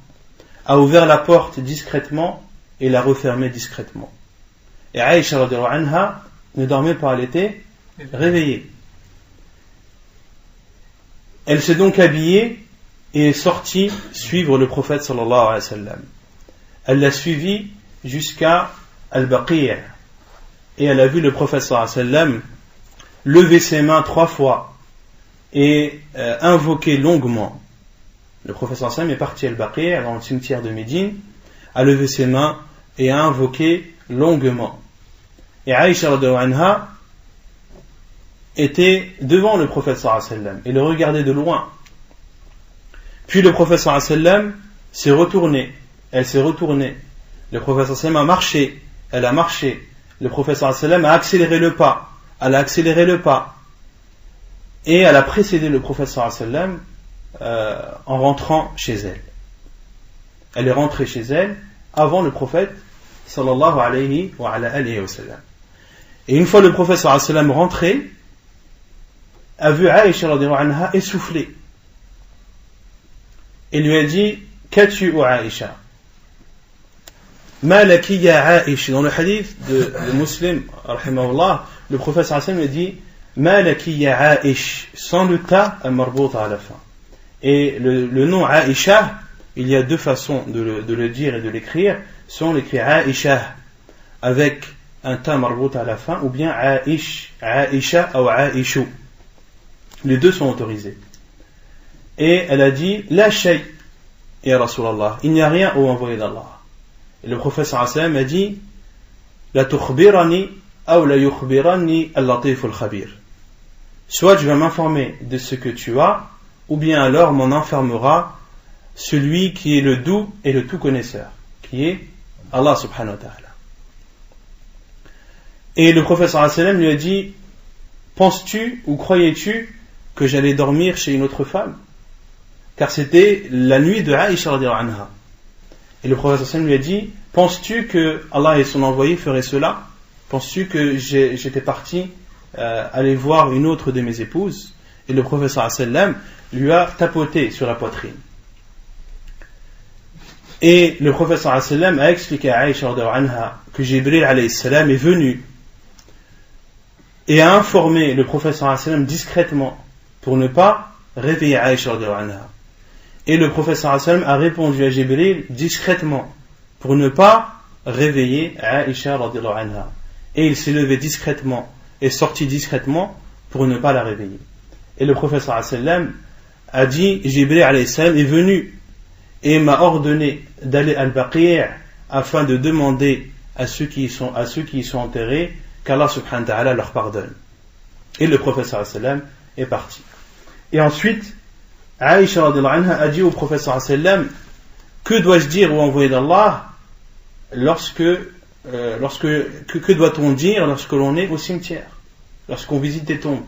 a ouvert la porte discrètement et l'a refermée discrètement. Et Aïcha radhiyallahu anha ne dormait pas, elle était réveillée. Elle s'est donc habillée et est sortie suivre le prophète sallallahu alayhi wa sallam. Elle l'a suivi jusqu'à Al-Baqi'. Et elle a vu le prophète sallallahu alayhi wa sallam lever ses mains 3 fois et invoqué longuement. Le prophète sallallahu alayhi wa sallam est parti à Al-Baqi', dans le cimetière de Médine, a levé ses mains et a invoqué longuement. Et Aïcha radhiyallahu anha était devant le prophète sallallahu alayhi wa sallam et le regardait de loin. Puis le prophète sallallahu alayhi wa sallam s'est retourné, elle s'est retournée. Le prophète sallallahu alayhi wa sallam a marché, elle a marché. Le prophète sallallahu alayhi wa sallam a accéléré le pas, elle a accéléré le pas. Et elle a précédé le prophète sallallahu alayhi wa sallam en rentrant chez elle. Elle est rentrée chez elle avant le prophète sallallahu alayhi wa sallam. Et une fois le prophète sallallahu alayhi wa sallam rentré, a vu Aïcha radhiyallahu anha essoufflée. Et lui a dit: qu'as-tu, ô Aïcha? Ma laki ya Aïcha. Dans le hadith de Muslim, rahimahullah, le prophète sallallahu alayhi wa sallam lui a dit: Ma laki ya Aïcha, sans le ta marbout à la fin. Et le nom Aïcha, il y a deux façons de le dire et de l'écrire. Soit on l'écrit Aïcha avec un ta marbout à la fin, ou bien Aïcha ou Aïchou. Les deux sont autorisés. Et elle a dit: La shay, ya Rasulallah, il n'y a rien au envoyé d'Allah. Et le prophète sallallahu alayhi wa sallam a dit: La tukhbirani ou la yukhbirani al-latif al-khabir. Soit je vais m'informer de ce que tu as, ou bien alors m'en informera celui qui est le doux et le tout connaisseur, qui est Allah subhanahu wa ta'ala. Et le prophète sallallahu alayhi wa sallam lui a dit: penses-tu ou croyais-tu que j'allais dormir chez une autre femme? Car c'était la nuit de Aïcha radhiyallahu anha. Et le prophète sallallahu alayhi wa sallam lui a dit: penses-tu que Allah et son envoyé feraient cela? Penses-tu que j'étais parti aller voir une autre de mes épouses? Et le prophète sallallahu alayhi wa sallam lui a tapoté sur la poitrine. Et le prophète sallallahu alayhi wa sallam a expliqué à Aïcha radhiyallahu anha que Jibril alayhi salam est venu et a informé le prophète sallallahu alayhi wa sallam discrètement pour ne pas réveiller Aïcha radhiyallahu anha. Et le prophète sallallahu alayhi wa sallam a répondu à Jibril discrètement pour ne pas réveiller Aïcha radhiyallahu anha. Et il s'est levé discrètement et sorti discrètement pour ne pas la réveiller. Et le prophète sallallahu alayhi wa sallam a dit: Jibril alayhi salam est venu et m'a ordonné d'aller à Al-Baqi' afin de demander à ceux qui y sont enterrés qu'Allah subhanahu wa ta'ala leur pardonne. Et le prophète sallallahu alayhi wa sallam est parti. Et ensuite, Aïcha radhiyallahu anha a dit au prophète sallallahu alayhi wa sallam: que dois-je dire au envoyé d'Allah que doit-on dire lorsque l'on est au cimetière, lorsqu'on visite des tombes?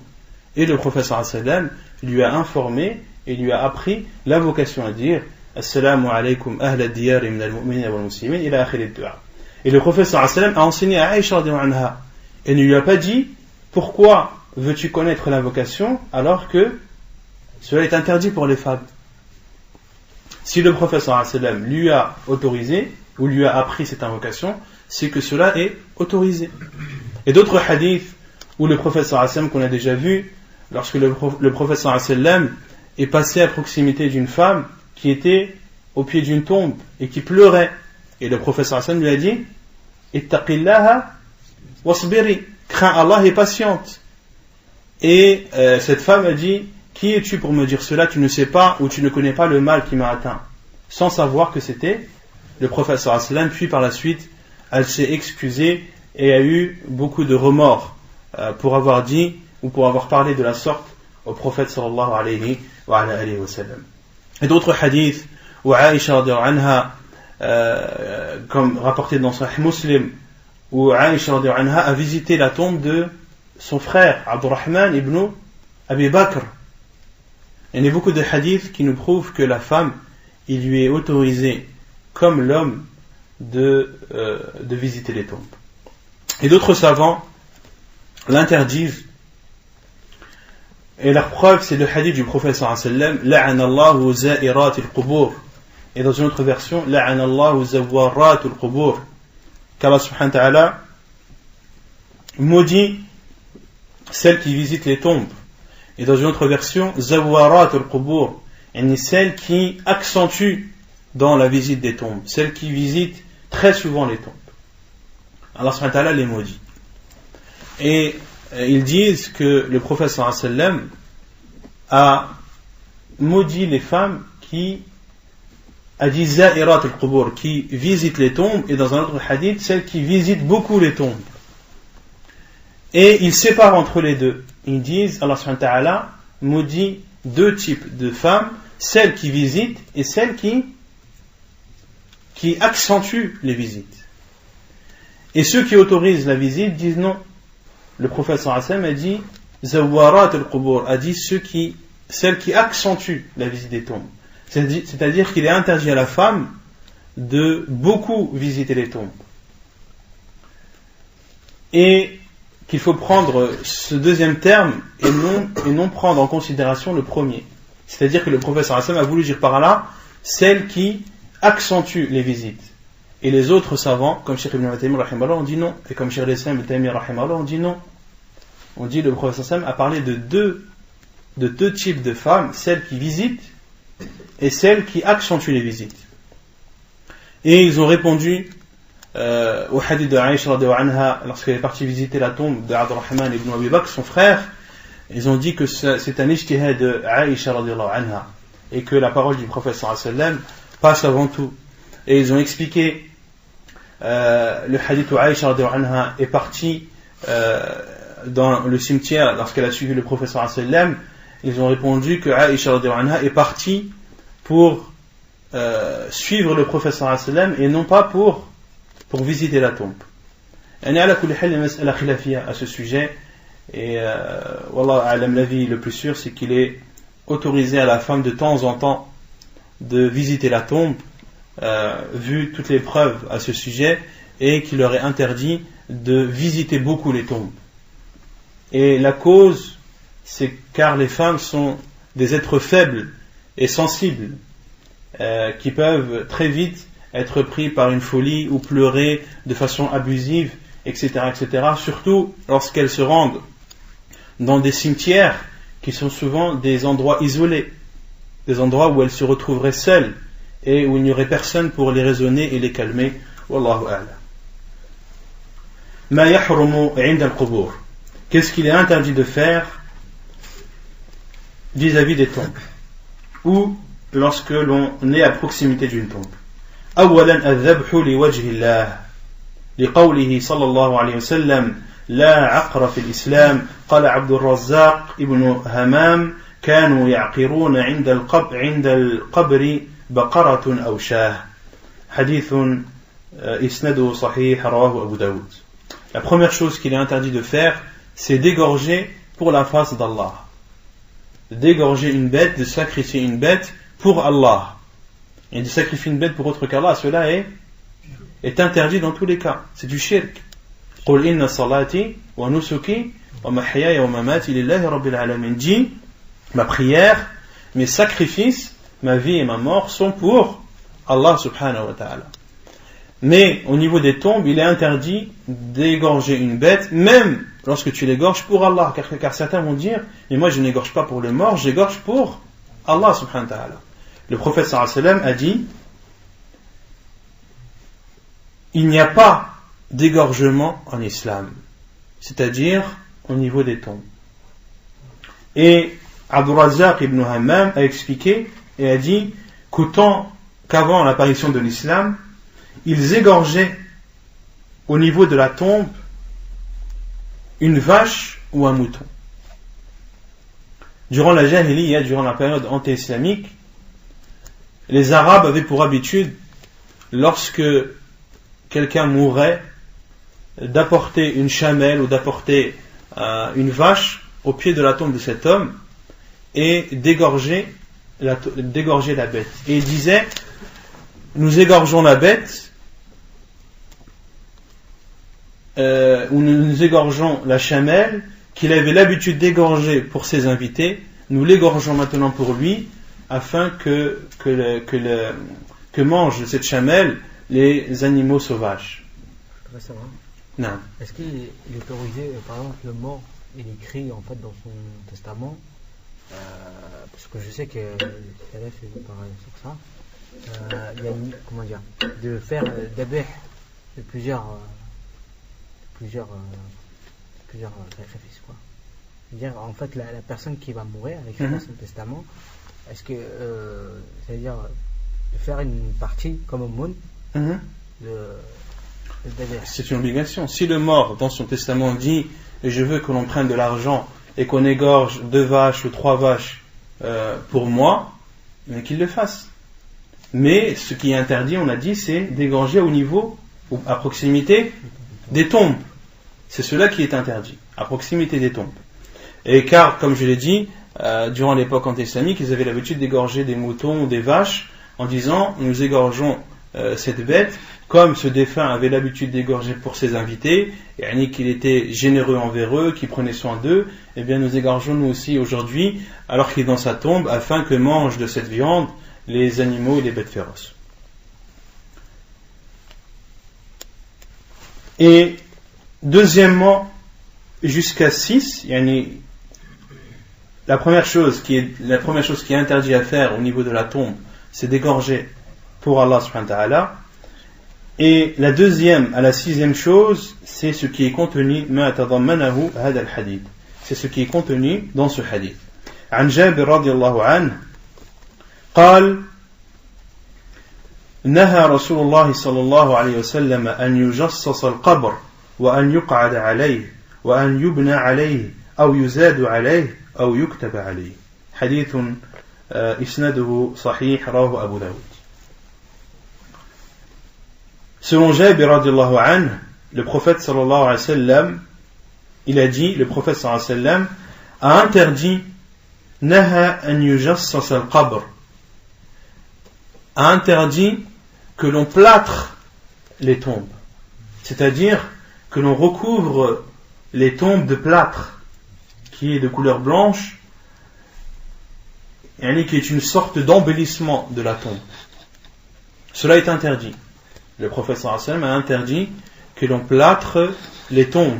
Et le prophète sallallahu alayhi wa sallam lui a informé et lui a appris l'invocation à dire: Assalamu alaykum ahla diyari min al-mu'minin wal muslimin ila akhir ad-du'a. Et le prophète sallallahu alayhi wa sallam a enseigné à Aïcha radhiyallahu anha et ne lui a pas dit: pourquoi veux-tu connaître l'invocation alors que cela est interdit pour les femmes? Si le prophète sallallahu alayhi wa sallam lui a autorisé ou lui a appris cette invocation, c'est que cela est autorisé. Et d'autres hadiths où le prophète sallallahu alayhi wa sallam qu'on a déjà vu, lorsque le prophète sallallahu alayhi wa sallam est passé à proximité d'une femme qui était au pied d'une tombe et qui pleurait, et le prophète sallallahu alayhi wa sallam lui a dit: Ittaqillaha wasbiri, crains Allah et patiente. Et cette femme a dit: qui es-tu pour me dire cela? Tu ne sais pas ou tu ne connais pas le mal qui m'a atteint, sans savoir que c'était le prophète sallallahu alayhi wa sallam. Puis par la suite elle s'est excusée et a eu beaucoup de remords pour avoir dit ou pour avoir parlé de la sorte au prophète sallallahu alayhi wa sallam. Et d'autres hadiths où Aïcha radhiyallahu anha, comme rapporté dans Sahih Muslim, où Aïcha radhiyallahu anha a visité la tombe de son frère Abdurrahman ibn Abi Bakr. Il y a beaucoup de hadiths qui nous prouvent que la femme, il lui est autorisé comme l'homme de visiter les tombes. Et d'autres savants l'interdisent. Et la preuve, c'est le hadith du prophète sallallahu alayhi wa sallam: La'anallahu za'irat al-qubur. Et dans une autre version, La'anallahu zawarat al-qubur. Qu'Allah subhanahu wa ta'ala maudit celle qui visite les tombes. Et dans une autre version, Zawarat al-qubur, et celle qui accentue dans la visite des tombes, celle qui visite très souvent les tombes. Allah subhanahu wa ta'ala les maudit. Et ils disent que le prophète sallallahu alayhi wa sallam a maudit les femmes qui a dit za'irat al-qubur, qui visitent les tombes, et dans un autre hadith, celles qui visitent beaucoup les tombes. Et ils séparent entre les deux. Ils disent, Allah subhanahu wa ta'ala maudit deux types de femmes, celles qui visitent et celles qui accentuent les visites. Et ceux qui autorisent la visite disent non. Le prophète sallallahu alayhi wa sallam a dit zawarat al-qubur, a dit celles qui accentuent la visite des tombes. C'est-à-dire qu'il est interdit à la femme de beaucoup visiter les tombes. Et qu'il faut prendre ce deuxième terme et non prendre en considération le premier. C'est-à-dire que le prophète sallallahu alayhi wa sallam a voulu dire par là celles qui accentuent les visites. Et les autres savants, comme Cheikh Ibn Taymiyyah rahimahullah, ont dit non. Et comme Cheikh Ibn Taymiyyah rahimahullah, ont dit non. On dit le prophète sallallahu alayhi wa sallam a parlé de deux types de femmes, celles qui visitent et celles qui accentuent les visites. Et ils ont répondu au hadith de Aïcha radhiyallahu anha, lorsqu'elle est partie visiter la tombe de Abdurrahman ibn Abi Bakr, son frère. Ils ont dit que c'est un ijtihad de Aïcha radhiyallahu anha et que la parole du prophète sallallahu alayhi wa sallam passe avant tout. Et ils ont expliqué le hadith où Aïcha radhiyallahu anha est partie dans le cimetière lorsqu'elle a suivi le prophète sallallahu alayhi wa sallam. Ils ont répondu que Aïcha radhiyallahu anha est partie pour suivre le prophète sallallahu alayhi wa sallam et non pas pour visiter la tombe. Il y a la khilafiyya à ce sujet, et wallah a'lam, l'avis le plus sûr c'est qu'il est autorisé à la femme de temps en temps de visiter la tombe, vu toutes les preuves à ce sujet, et qu'il leur est interdit de visiter beaucoup les tombes. Et la cause, c'est car les femmes sont des êtres faibles et sensibles, qui peuvent très vite être pris par une folie ou pleurer de façon abusive, etc., etc. Surtout lorsqu'elles se rendent dans des cimetières qui sont souvent des endroits isolés, des endroits où elles se retrouveraient seules et où il n'y aurait personne pour les raisonner et les calmer. Wallahu a'lam. Ma yahrumu 'inda al-qubur. Qu'est-ce qu'il est interdit de faire vis-à-vis des tombes ou lorsque l'on est à proximité d'une tombe? أولا الذبح لوجه الله لقوله صلى الله عليه وسلم لا عقر في الإسلام. قال عبد الرزاق ابن همام كانوا يعقرون عند القبر بقرة أو شاه. حديث إسناده صحيح رواه أبو داود. La première chose qu'il est interdit de faire, c'est d'égorger pour la face d'Allah, d'égorger une bête, de sacrifier une bête pour Allah. Et de sacrifier une bête pour autre qu'Allah, cela est interdit dans tous les cas. C'est du shirk. قُلْ إِنَّ صَلَاتِي وَنُسُكِي وَمَحْيَايَ وَمَمَاتِي لِلَّهِ رَبِّ الْعَالَمِينَ. Dis, ma prière, mes sacrifices, ma vie et ma mort sont pour Allah subhanahu wa ta'ala. Mais au niveau des tombes, il est interdit d'égorger une bête, même lorsque tu l'égorges pour Allah. Car certains vont dire, mais moi je n'égorge pas pour le mort, j'égorge pour Allah subhanahu wa ta'ala. Le prophète sallallahu alayhi wa sallam a dit il n'y a pas d'égorgement en islam, c'est-à-dire au niveau des tombes. Et Abdul Razzaq ibn Hammam a expliqué et a dit qu'avant l'apparition de l'islam, ils égorgeaient au niveau de la tombe une vache ou un mouton. Durant la Jahiliya, durant la période anté-islamique, les Arabes avaient pour habitude, lorsque quelqu'un mourait, d'apporter une chamelle ou d'apporter une vache au pied de la tombe de cet homme et d'égorger la bête. Et ils disaient, nous égorgeons la bête, ou nous égorgeons la chamelle qu'il avait l'habitude d'égorger pour ses invités, nous l'égorgeons maintenant pour lui, afin que mangent cette chamelle les animaux sauvages. Je voudrais savoir. Non. Est-ce qu'il est autorisé, par exemple, le mort, il écrit en fait dans son testament, parce que je sais que Salaf est pareil sur ça, il y a comment dire, de faire d'abih de plusieurs sacrifices, quoi. C'est-à-dire, en fait, la personne qui va mourir, elle écrit dans son testament, est-ce que, c'est-à-dire, de faire une partie comme aumône c'est une obligation. Si le mort, dans son testament, dit je veux que l'on prenne de l'argent et qu'on égorge 2 vaches ou 3 vaches pour moi, mais qu'il le fasse. Mais ce qui est interdit, on a dit, c'est d'égorger au niveau ou à proximité des tombes. C'est cela qui est interdit, à proximité des tombes. Et car, comme je l'ai dit, durant l'époque anti-islamique, ils avaient l'habitude d'égorger des moutons ou des vaches en disant nous égorgeons cette bête comme ce défunt avait l'habitude d'égorger pour ses invités, et qu'il était généreux envers eux, qu'il prenait soin d'eux, et bien nous égorgeons nous aussi aujourd'hui alors qu'il est dans sa tombe afin que mangent de cette viande les animaux et les bêtes féroces. Et deuxièmement, jusqu'à 6, la première chose qui est interdite à faire au niveau de la tombe, c'est d'égorger pour Allah subhanahu wa ta'ala. Et la deuxième à la 6e chose, c'est ce qui est contenu c'est ce qui est contenu dans ce hadith. عن جابر رضي الله عنه قال نهى رسول الله صلى الله عليه وسلم أن يجصص القبر وأن يقعد عليه وأن يبنى عليه أو يزاد عليه أو يكتب عليه. حديث إسناده صحيح رواه أبو داود. Selon Jabir radiallahu anhu, le prophète sallallahu alayhi wa sallam, il a dit, le prophète sallallahu alayhi wa sallam a interdit naha an yujassas al-qabr, a interdit que l'on plâtre les tombes, c'est-à-dire que l'on recouvre les tombes de plâtre qui est de couleur blanche, qui est une sorte d'embellissement de la tombe. Cela est interdit. Le prophète sallallahu alayhi wa sallam a interdit que l'on plâtre les tombes,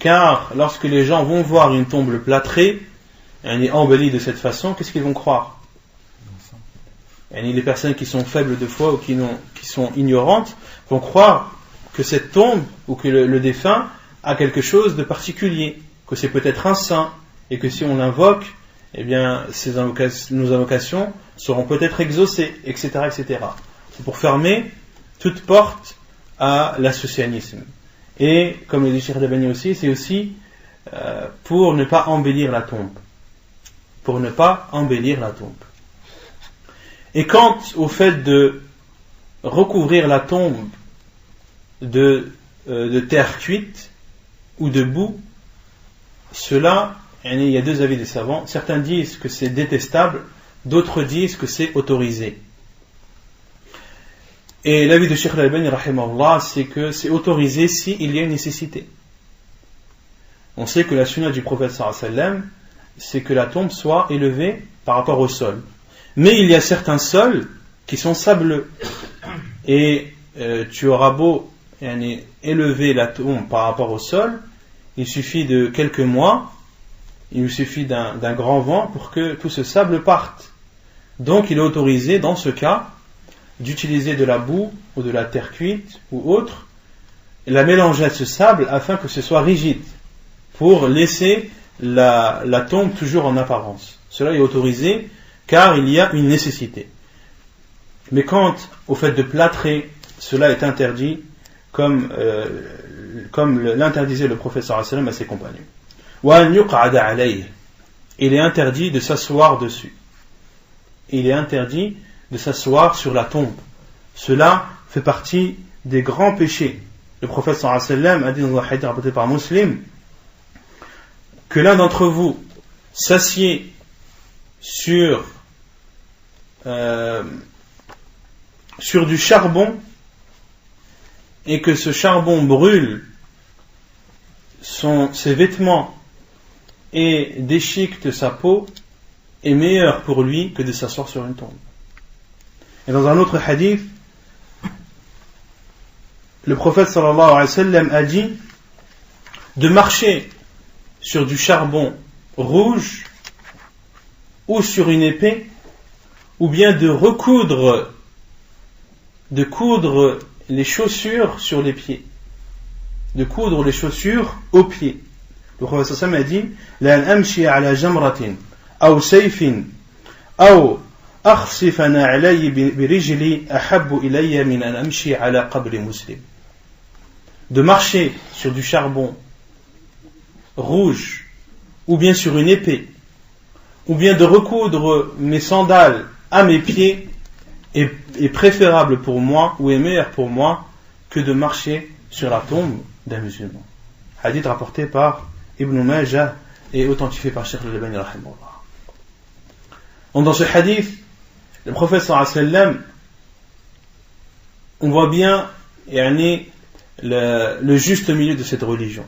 car lorsque les gens vont voir une tombe plâtrée, elle est embellie de cette façon, qu'est-ce qu'ils vont croire? Les personnes qui sont faibles de foi ou qui sont ignorantes vont croire que cette tombe ou que le défunt a quelque chose de particulier, que c'est peut-être un saint, et que si on l'invoque, eh bien nos invocations seront peut-être exaucées, etc., etc. C'est pour fermer toute porte à l'associanisme. Et comme le dit Cheikh Dabani aussi, c'est aussi pour ne pas embellir la tombe. Pour ne pas embellir la tombe. Et quant au fait de recouvrir la tombe de terre cuite ou de boue, cela, il y a 2 avis des savants. Certains disent que c'est détestable, d'autres disent que c'est autorisé. Et l'avis de Cheikh Al-Albani rahimahullah, c'est que c'est autorisé s'il y a une nécessité. On sait que la sunna du prophète sallallahu alayhi wa sallam, c'est que la tombe soit élevée par rapport au sol. Mais il y a certains sols qui sont sableux. Et tu auras beau élever la tombe par rapport au sol, il suffit de quelques mois, il suffit d'un grand vent pour que tout ce sable parte. Donc il est autorisé dans ce cas d'utiliser de la boue ou de la terre cuite ou autre, et la mélanger à ce sable afin que ce soit rigide, pour laisser la tombe toujours en apparence. Cela est autorisé car il y a une nécessité. Mais quant au fait de plâtrer, cela est interdit comme l'interdisait le prophète sallallahu alayhi wa sallam à ses compagnons. Wa an yuq'ada alayhi. Il est interdit de s'asseoir dessus. Il est interdit de s'asseoir sur la tombe. Cela fait partie des grands péchés. Le prophète sallallahu alayhi wa sallam a dit dans un hadith rapporté par Muslim que l'un d'entre vous s'assied sur du charbon et que ce charbon brûle ses vêtements et déchiquette sa peau, est meilleur pour lui que de s'asseoir sur une tombe. Et dans un autre hadith, le prophète sallallahu alayhi wa sallam a dit de marcher sur du charbon rouge ou sur une épée, ou bien de coudre les chaussures sur les pieds, de coudre les chaussures aux pieds. Le prophète sallallahu alayhi wa sallam a dit لأن أمشي على جمرة أو سيف أو أخصف نعلي برجلي أحب إلي من أن أمشي على قبر مسلم. De marcher sur du charbon rouge, ou bien sur une épée, ou bien de recoudre mes sandales à mes pieds est préférable pour moi, ou est meilleur pour moi, que de marcher sur la tombe d'un musulman. Hadith rapporté par Ibn Majah et authentifié par Cheikh al-Albani rahimahullah. Donc dans ce hadith, le prophète sallallahu alayhi wa sallam, on voit bien le juste milieu de cette religion,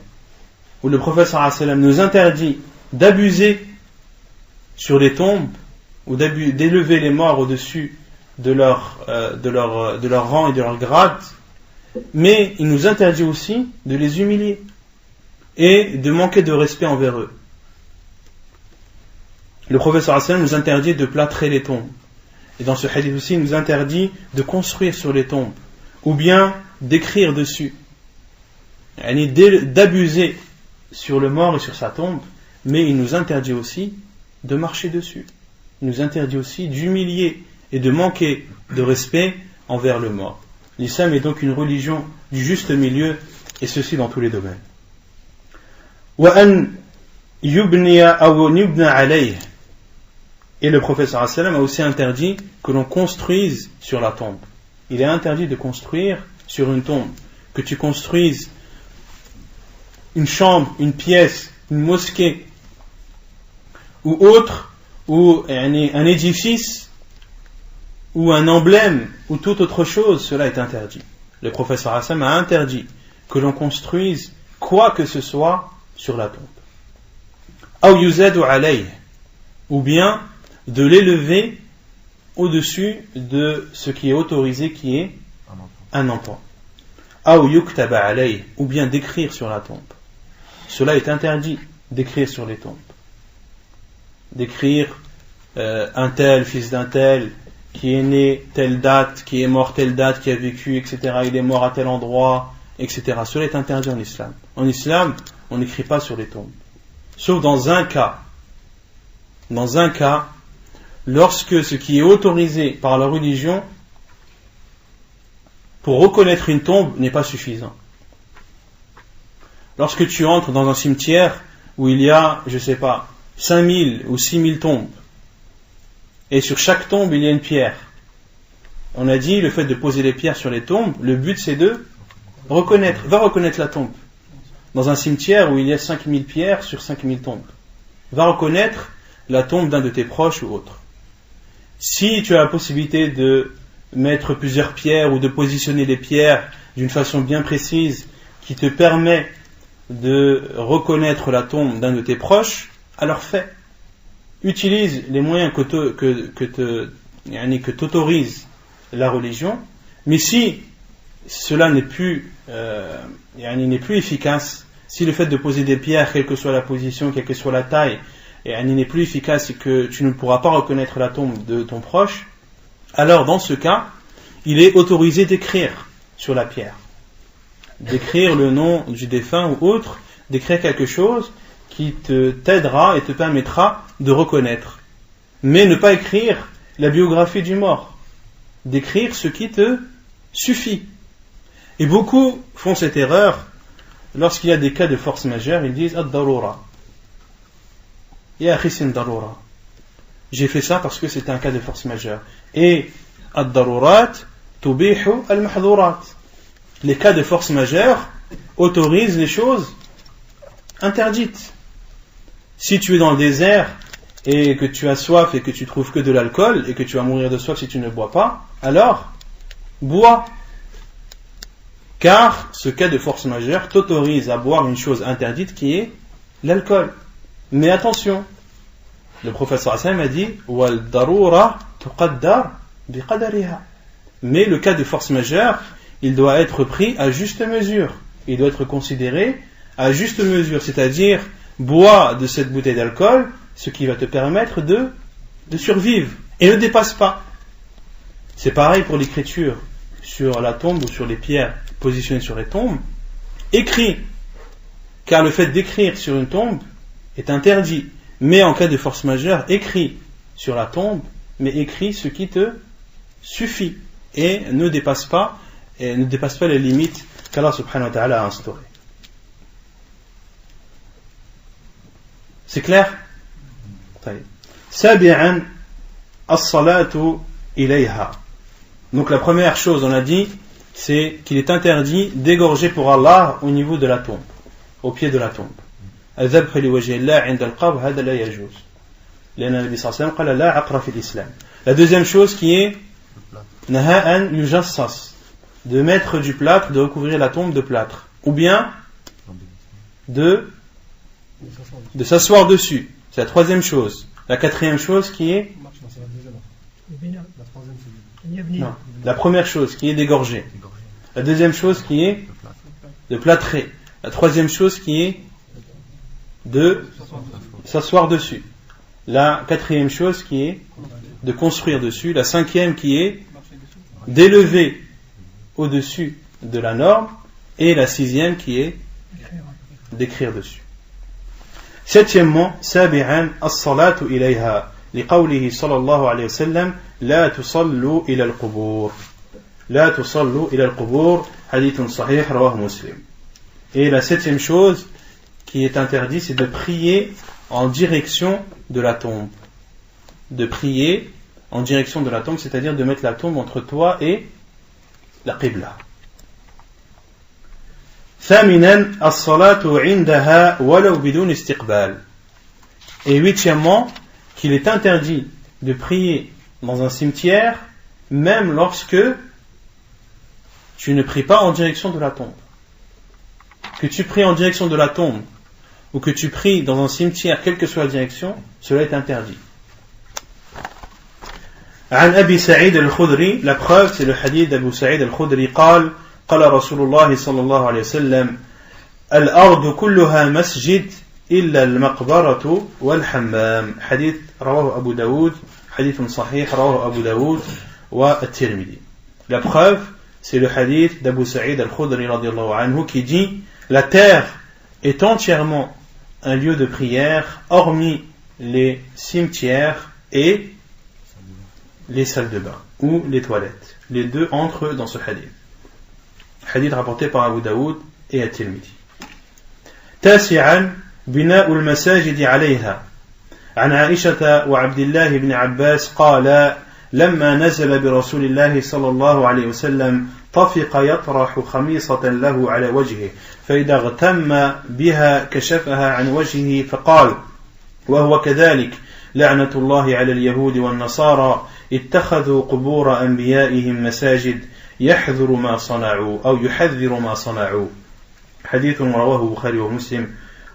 où le prophète sallallahu alayhi wa sallam nous interdit d'abuser sur les tombes ou d'élever les morts au-dessus de leur rang et de leur grade, mais il nous interdit aussi de les humilier et de manquer de respect envers eux. Le prophète sallallahu alayhi wa sallam nous interdit de plâtrer les tombes, et dans ce hadith aussi il nous interdit de construire sur les tombes ou bien d'écrire dessus, d'abuser sur le mort et sur sa tombe, mais il nous interdit aussi de marcher dessus. Il nous interdit aussi d'humilier et de manquer de respect envers le mort. L'islam est donc une religion du juste milieu, et ceci dans tous les domaines. وَأَنْ يُبْنِيَ أَوْ يُبْنَى عَلَيْهِ. Et le prophète sallallahu alayhi wa sallam a aussi interdit que l'on construise sur la tombe. Il est interdit de construire sur une tombe, que tu construises une chambre, une pièce, une mosquée ou autre, ou un édifice ou un emblème ou toute autre chose, cela est interdit. Le prophète sallallahu alayhi wa sallam a interdit que l'on construise quoi que ce soit sur la tombe. أو يزاد عليه, ou bien de l'élever au-dessus de ce qui est autorisé, qui est un enfant. أو يكتب عليه, ou bien d'écrire sur la tombe. Cela est interdit, d'écrire sur les tombes. D'écrire un tel, fils d'un tel, qui est né telle date, qui est mort telle date, qui a vécu, etc. Il est mort à tel endroit, etc. Cela est interdit en islam. En islam, on n'écrit pas sur les tombes. Sauf dans un cas. Dans un cas, lorsque ce qui est autorisé par la religion pour reconnaître une tombe n'est pas suffisant. Lorsque tu entres dans un cimetière où il y a, 5000 ou 6000 tombes, et sur chaque tombe il y a une pierre, on a dit le fait de poser les pierres sur les tombes, le but c'est de reconnaître la tombe. Dans un cimetière où il y a 5000 pierres sur 5000 tombes, va reconnaître la tombe d'un de tes proches ou autre. Si tu as la possibilité de mettre plusieurs pierres ou de positionner les pierres d'une façon bien précise qui te permet de reconnaître la tombe d'un de tes proches, alors fais. Utilise les moyens que t'autorise la religion, mais si cela n'est plus efficace, si le fait de poser des pierres, quelle que soit la position, quelle que soit la taille, n'est plus efficace et que tu ne pourras pas reconnaître la tombe de ton proche, alors dans ce cas, il est autorisé d'écrire sur la pierre, d'écrire le nom du défunt ou autre, d'écrire quelque chose qui t'aidera et te permettra de reconnaître. Mais ne pas écrire la biographie du mort, d'écrire ce qui te suffit. Et beaucoup font cette erreur lorsqu'il y a des cas de force majeure, ils disent ad-darura. Ya akhi, c'est une darura. J'ai fait ça parce que c'était un cas de force majeure. Et ad-darurat tubihu al-mahdhurat. Les cas de force majeure autorisent les choses interdites. Si tu es dans le désert et que tu as soif et que tu trouves que de l'alcool et que tu vas mourir de soif si tu ne bois pas, alors bois. Car ce cas de force majeure t'autorise à boire une chose interdite qui est l'alcool. Mais attention, le prophète sallallahu alayhi wa sallam a dit wal darura tuqaddar biqadariha. Mais le cas de force majeure, il doit être pris à juste mesure. Il doit être considéré à juste mesure, c'est-à-dire bois de cette bouteille d'alcool ce qui va te permettre de survivre et ne dépasse pas. C'est pareil pour l'écriture sur la tombe ou sur les pierres positionnées sur les tombes. Écris car le fait d'écrire sur une tombe est interdit. Mais en cas de force majeure, écris sur la tombe, mais écris ce qui te suffit et ne dépasse pas les limites qu'Allah subhanahu wa ta'ala a instaurées. C'est clair? Sabi'an as-salatu ilayha. Donc la première chose, on a dit, c'est qu'il est interdit d'égorger pour Allah au niveau de la tombe, au pied de la tombe. الذبح لوجه الله عند القبر هذا لا يجوز لأن النبي صلى الله عليه وسلم قال لا عقر في الإسلام. La deuxième chose qui est نهى أن يجصص, de mettre du plâtre, de recouvrir la tombe de plâtre, ou bien de s'asseoir dessus. C'est la troisième chose. La quatrième chose qui est non, la première chose qui est d'égorger. La deuxième chose qui est de plâtrer. La troisième chose qui est de s'asseoir dessus. La quatrième chose qui est de construire dessus. La cinquième qui est d'élever au-dessus de la norme. Et la sixième qui est d'écrire dessus. Septièmement, sabi'an as-salatu ilayha liqawlihi sallallahu alayhi wa sallam la tusallu ila al-qubur. La tusallu ila al-qubur, hadithun sahih rawahu Muslim. Et la septième chose qui est interdit, c'est de prier en direction de la tombe. De prier en direction de la tombe, c'est-à-dire de mettre la tombe entre toi et la qibla. ثامنا الصلاة عندها ولو بدون استقبال. Et huitièmement, qu'il est interdit de prier dans un cimetière même lorsque tu ne pries pas en direction de la tombe. Que tu pries en direction de la tombe ou que tu pries dans un cimetière, quelle que soit la direction, cela est interdit. عن أبي سعيد الخدري, la preuve c'est le hadith d'Abu Sa'id al-Khudri قال قال رسول الله صلى الله عليه وسلم الأرض كلها مسجد إلا المقبرة والحمام. حديث رواه أبو داود, حديث صحيح رواه أبو داود والترمذي. La preuve c'est le hadith d'Abu Sa'id al-Khudri radiyallahu anhu qui dit la terre est entièrement un lieu de prière hormis les cimetières et les salles de bain ou les toilettes. Les deux entrent dans ce hadith. Hadith rapporté par Abu Daoud et At-Tirmidhi. تاسعا بناء المساجد عليها. عن عائشة وعبد الله بن عباس قال لما نزل برسول الله صلى الله عليه وسلم طفق يطرح خميصة له على وجهه فإذا اغتم بها كشفها عن وجهه فقال وهو كذلك لعنة الله على اليهود والنصارى اتخذوا قبور أنبيائهم مساجد يحذر ما صنعوا أو يحذر ما صنعوا. حديث رواه البخاري ومسلم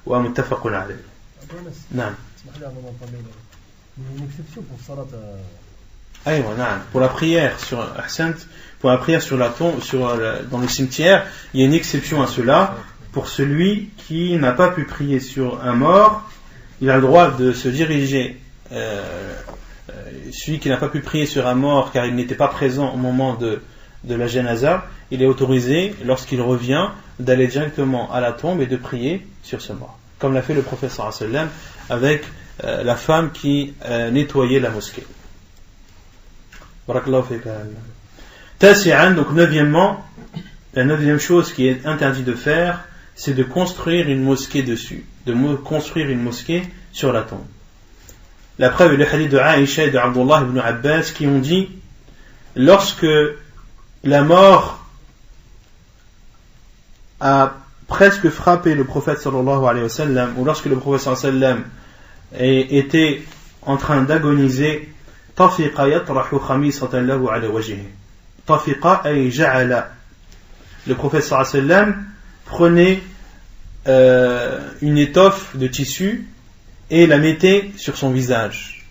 ومتفق عليه. نعم. أيوة نعم. Pour la prière sur la tombe, dans le cimetière, il y a une exception à cela. Pour celui qui n'a pas pu prier sur un mort, il a le droit de se diriger. Celui qui n'a pas pu prier sur un mort car il n'était pas présent au moment de la janaza, il est autorisé, lorsqu'il revient, d'aller directement à la tombe et de prier sur ce mort. Comme l'a fait le prophète sallallahu alayhi wa sallam avec la femme qui nettoyait la mosquée. Barakallahu fika. Tasi'an, donc neuvièmement, la neuvième chose qui est interdit de faire, c'est de construire une mosquée dessus, de construire une mosquée sur la tombe. La preuve est le hadith de Aïcha et de Abdullah ibn Abbas qui ont dit lorsque la mort a presque frappé le prophète sallallahu alayhi wa sallam, ou lorsque le prophète sallallahu alayhi wa sallam était en train d'agoniser, tafiqa yatrahu khamisatan lahu ala wajhihi. Tafiqa ay ja'ala. Le prophète sallallahu alayhi wa sallam prenait une étoffe de tissu et la mettait sur son visage.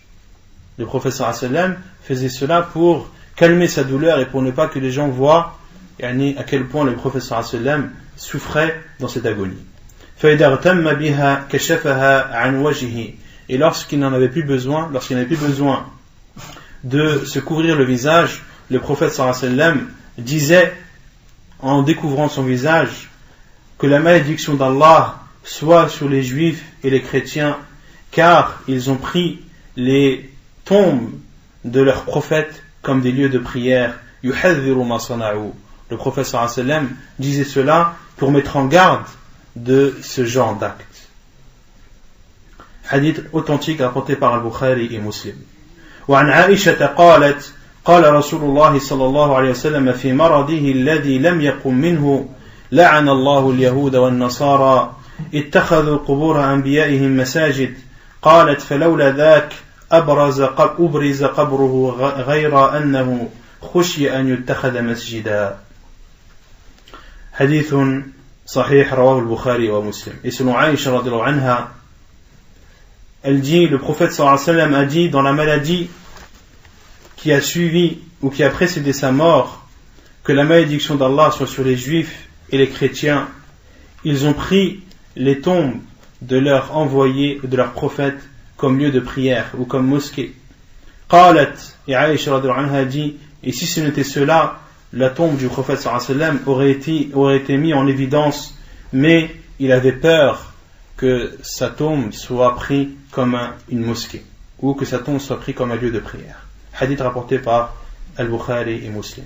Le prophète sallallahu alayhi wa sallam faisait cela pour calmer sa douleur et pour ne pas que les gens voient à quel point le prophète sallallahu alayhi wa sallam souffrait dans cette agonie. Et lorsqu'il n'avait plus besoin de se couvrir le visage, le prophète sallallahu alayhi wa sallam disait en découvrant son visage que la malédiction d'Allah soit sur les juifs et les chrétiens, car ils ont pris les tombes de leurs prophètes comme des lieux de prière. Yuhadhiru ma sana'u. Le prophète sallallahu alayhi wa sallam disait cela pour mettre en garde de ce genre d'acte. Hadith authentique rapporté par Al-Bukhari et Muslim. وعن عائشة قالت قال رسول الله صلى الله عليه وسلم في مرضه الذي لم يقم منه لعن الله اليهود والنصارى اتخذوا قبور أنبيائهم مساجد قالت فلولا ذاك أبرز قبره غير أنه خشي أن يتخذ مسجدا. حديث صحيح رواه البخاري ومسلم. Et selon Aïcha radhiyallahu anha, elle dit, le prophète sallallahu alayhi wa sallam a dit, dans la maladie qui a suivi ou qui a précédé sa mort, que la malédiction d'Allah soit sur les juifs et les chrétiens. Ils ont pris les tombes de leurs envoyés, de leurs prophètes, comme lieu de prière ou comme mosquée. Qalat, et Aïcha radhiyallahu anha dit, et si ce n'était cela, la tombe du prophète sallallahu alayhi wa sallam aurait été mise en évidence, mais il avait peur que sa tombe soit prise comme une mosquée, ou que sa tombe soit prise comme un lieu de prière. Hadith rapporté par Al-Bukhari et Muslim.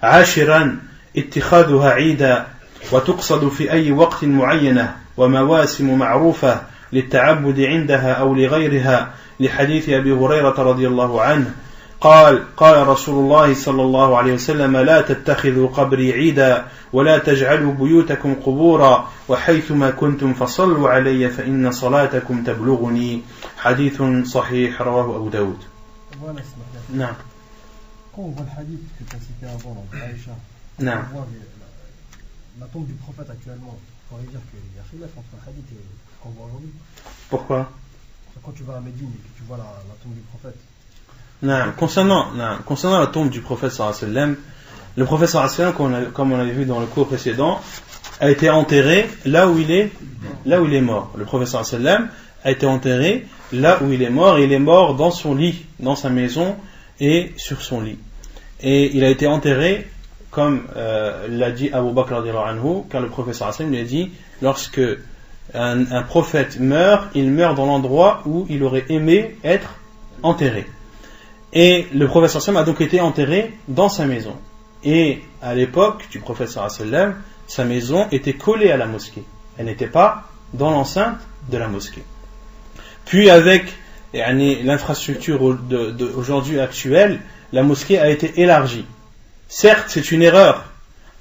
عاشرا اتخاذها عيدا وتقصد في أي وقت معينة ومواسم معروفة للتعبد عندها أو لغيرها لحديث أبي هريرة رضي الله عنه قال رسول الله صلى الله عليه وسلم لا تتخذوا قبري عيدا ولا تجعلوا بيوتكم قبورا وحيثما كنتم فصلوا علي فإن صلاتكم تبلغني. حديث صحيح رواه أبو داود. Voilà, نعم. Quand on voit le hadith que tu as cité avant, donc Aïcha, نعم. on voit la tombe du prophète actuellement, on pourrait dire qu'il y a khilaf entre le hadith et ce qu'on voit aujourd'hui. Pourquoi? Quand tu vas à Médine et que tu vois la tombe du prophète. Non, concernant la tombe du prophète sallallahu alayhi wa sallam, le prophète sallallahu alayhi wa sallam, comme on avait vu dans le cours précédent, a été enterré là où il est mort. Le prophète sallallahu alayhi wa sallam a été enterré là où il est mort, et il est mort dans son lit, dans sa maison et sur son lit. Et il a été enterré, comme l'a dit Abu Bakr radhiyallahu anhu, car le prophète sallallahu alayhi wa sallam lui a dit, lorsque un prophète meurt, il meurt dans l'endroit où il aurait aimé être enterré. Et le prophète sallallahu alayhi wa sallam a donc été enterré dans sa maison. Et à l'époque du prophète sallallahu alayhi wa sallam, sa maison était collée à la mosquée. Elle n'était pas dans l'enceinte de la mosquée. Puis avec l'infrastructure aujourd'hui actuelle, la mosquée a été élargie. Certes, c'est une erreur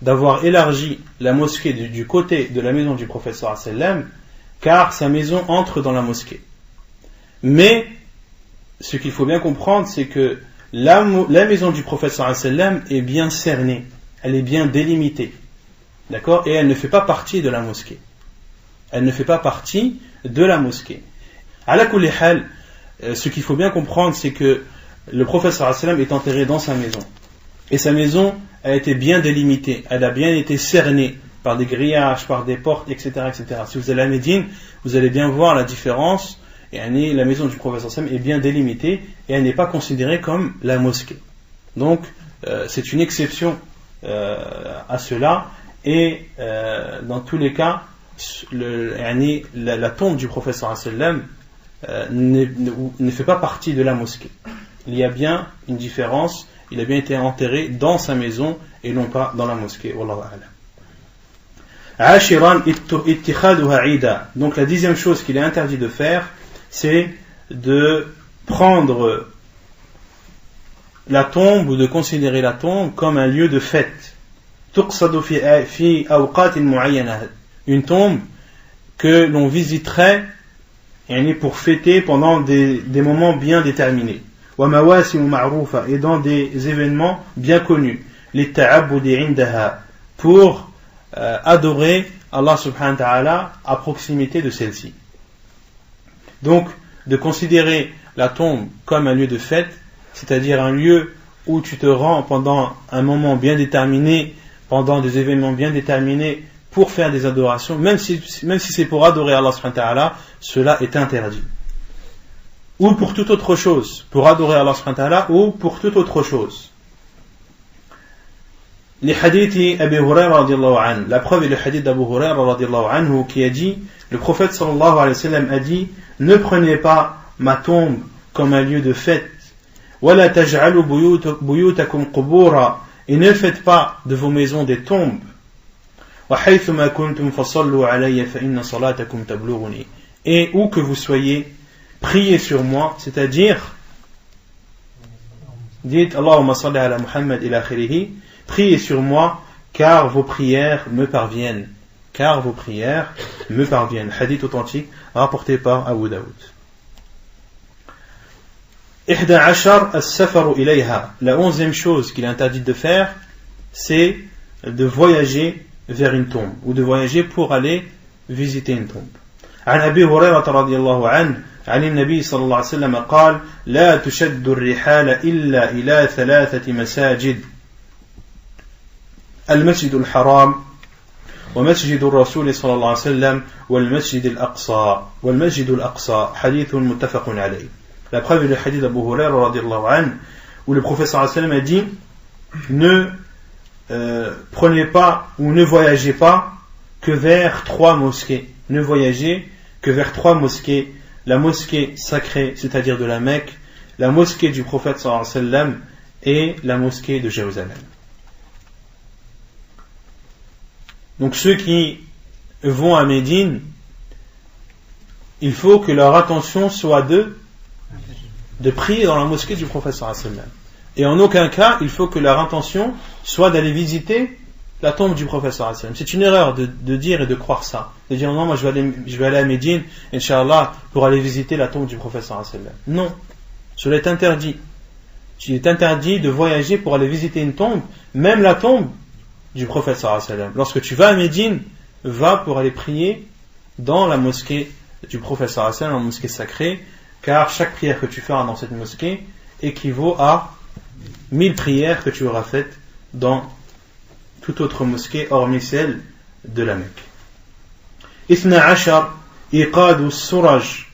d'avoir élargi la mosquée du côté de la maison du prophète sallallahu alayhi wa sallam, car sa maison entre dans la mosquée. Mais ce qu'il faut bien comprendre, c'est que la maison du prophète sallallahu alayhi wa sallam est bien cernée, elle est bien délimitée, d'accord, et elle ne fait pas partie de la mosquée. Elle ne fait pas partie de la mosquée. Ala kulli hal, ce qu'il faut bien comprendre, c'est que le prophète sallallahu alayhi wa sallam est enterré dans sa maison, et sa maison a été bien délimitée, elle a bien été cernée par des grillages, par des portes, etc., etc. Si vous allez à Médine, vous allez bien voir la différence. Et la maison du prophète sallallahu alayhi wa sallam est bien délimitée et elle n'est pas considérée comme la mosquée. Donc c'est une exception à cela, et dans tous les cas la tombe du prophète sallallahu alayhi wa sallam ne fait pas partie de la mosquée. Il y a bien une différence, il a bien été enterré dans sa maison et non pas dans la mosquée. Wallahu a'lam. Ashiran ittikhaduha 'ida. Donc la 10e chose qu'il est interdit de faire, c'est de prendre la tombe ou de considérer la tombe comme un lieu de fête. Une tombe que l'on visiterait pour fêter pendant des moments bien déterminés. Et dans des événements bien connus. Pour adorer Allah subhanahu wa ta'ala à proximité de celle-ci. Donc, de considérer la tombe comme un lieu de fête, c'est-à-dire un lieu où tu te rends pendant un moment bien déterminé, pendant des événements bien déterminés, pour faire des adorations, même si c'est pour adorer Allah subhanahu wa ta'ala, cela est interdit. Ou pour toute autre chose, pour adorer Allah subhanahu wa ta'ala, ou pour toute autre chose. les hadiths Abu Huraira radiallahu anhu. La preuve est le hadith d'Abu Huraira radiallahu anhu qui a dit, le prophète sallallahu alayhi wa sallam a dit, ne prenez pas ma tombe comme un lieu de fête. وَلَا تَجْعَلُوا بُيُوتَكُمْ قُبُورًا, et ne faites pas de vos maisons des tombes. وَحَيْثُمَا كُنْتُمْ فَصَلُّوا عَلَيَّ فَإِنَّ صَلَاتَكُمْ تَبْلُغُنِي. Et où que vous soyez, priez sur moi, c'est-à-dire, dites Allahumma salli ala Muhammad ila akhirih, priez sur moi, car vos prières me parviennent. Car vos prières me parviennent. Hadith authentique rapporté par Abu Daoud. 11 as-safaru ilayha. La 11e chose qu'il est interdit de faire, c'est de voyager vers une tombe, ou de voyager pour aller visiter une tombe. عن أبي هريرة رضي الله عنه عن النبي صلى الله عليه وسلم قال لا تشد الرحال إلا إلى 3 مساجد المسجد الحرام ومسجد الرسول صلى الله عليه وسلم والمسجد الأقصى حديث متفق عليه. La preuve est le hadith d'Abu Huraira radiallahu anhu où le prophète sallallahu alayhi wa sallam a dit ne prenez pas ou ne voyagez pas que vers 3 mosquées. Ne voyagez que vers 3 mosquées. La mosquée sacrée, c'est-à-dire de la Mecque, la mosquée du prophète sallallahu alayhi wa sallam et la mosquée de Jérusalem. Donc ceux qui vont à Médine, il faut que leur attention soit de prier dans la mosquée du prophète sallallahu alayhi wa sallam. Et en aucun cas, il faut que leur intention soit d'aller visiter la tombe du prophète sallallahu alayhi wa sallam. C'est une erreur de dire et de croire ça. De dire non, moi je vais aller à Médine, Inch'Allah, pour aller visiter la tombe du prophète sallallahu alayhi wa sallam. Non, cela est interdit. Il est interdit de voyager pour aller visiter une tombe, même la tombe du prophète sallallahu alayhi wa sallam. Lorsque tu vas à Médine, va pour aller prier dans la mosquée du prophète sallallahu alayhi wa sallam, la mosquée sacrée, car chaque prière que tu feras dans cette mosquée équivaut à 1000 prières que tu auras faites dans toute autre mosquée hormis celle de la Mecque. 12 إيقاد السرج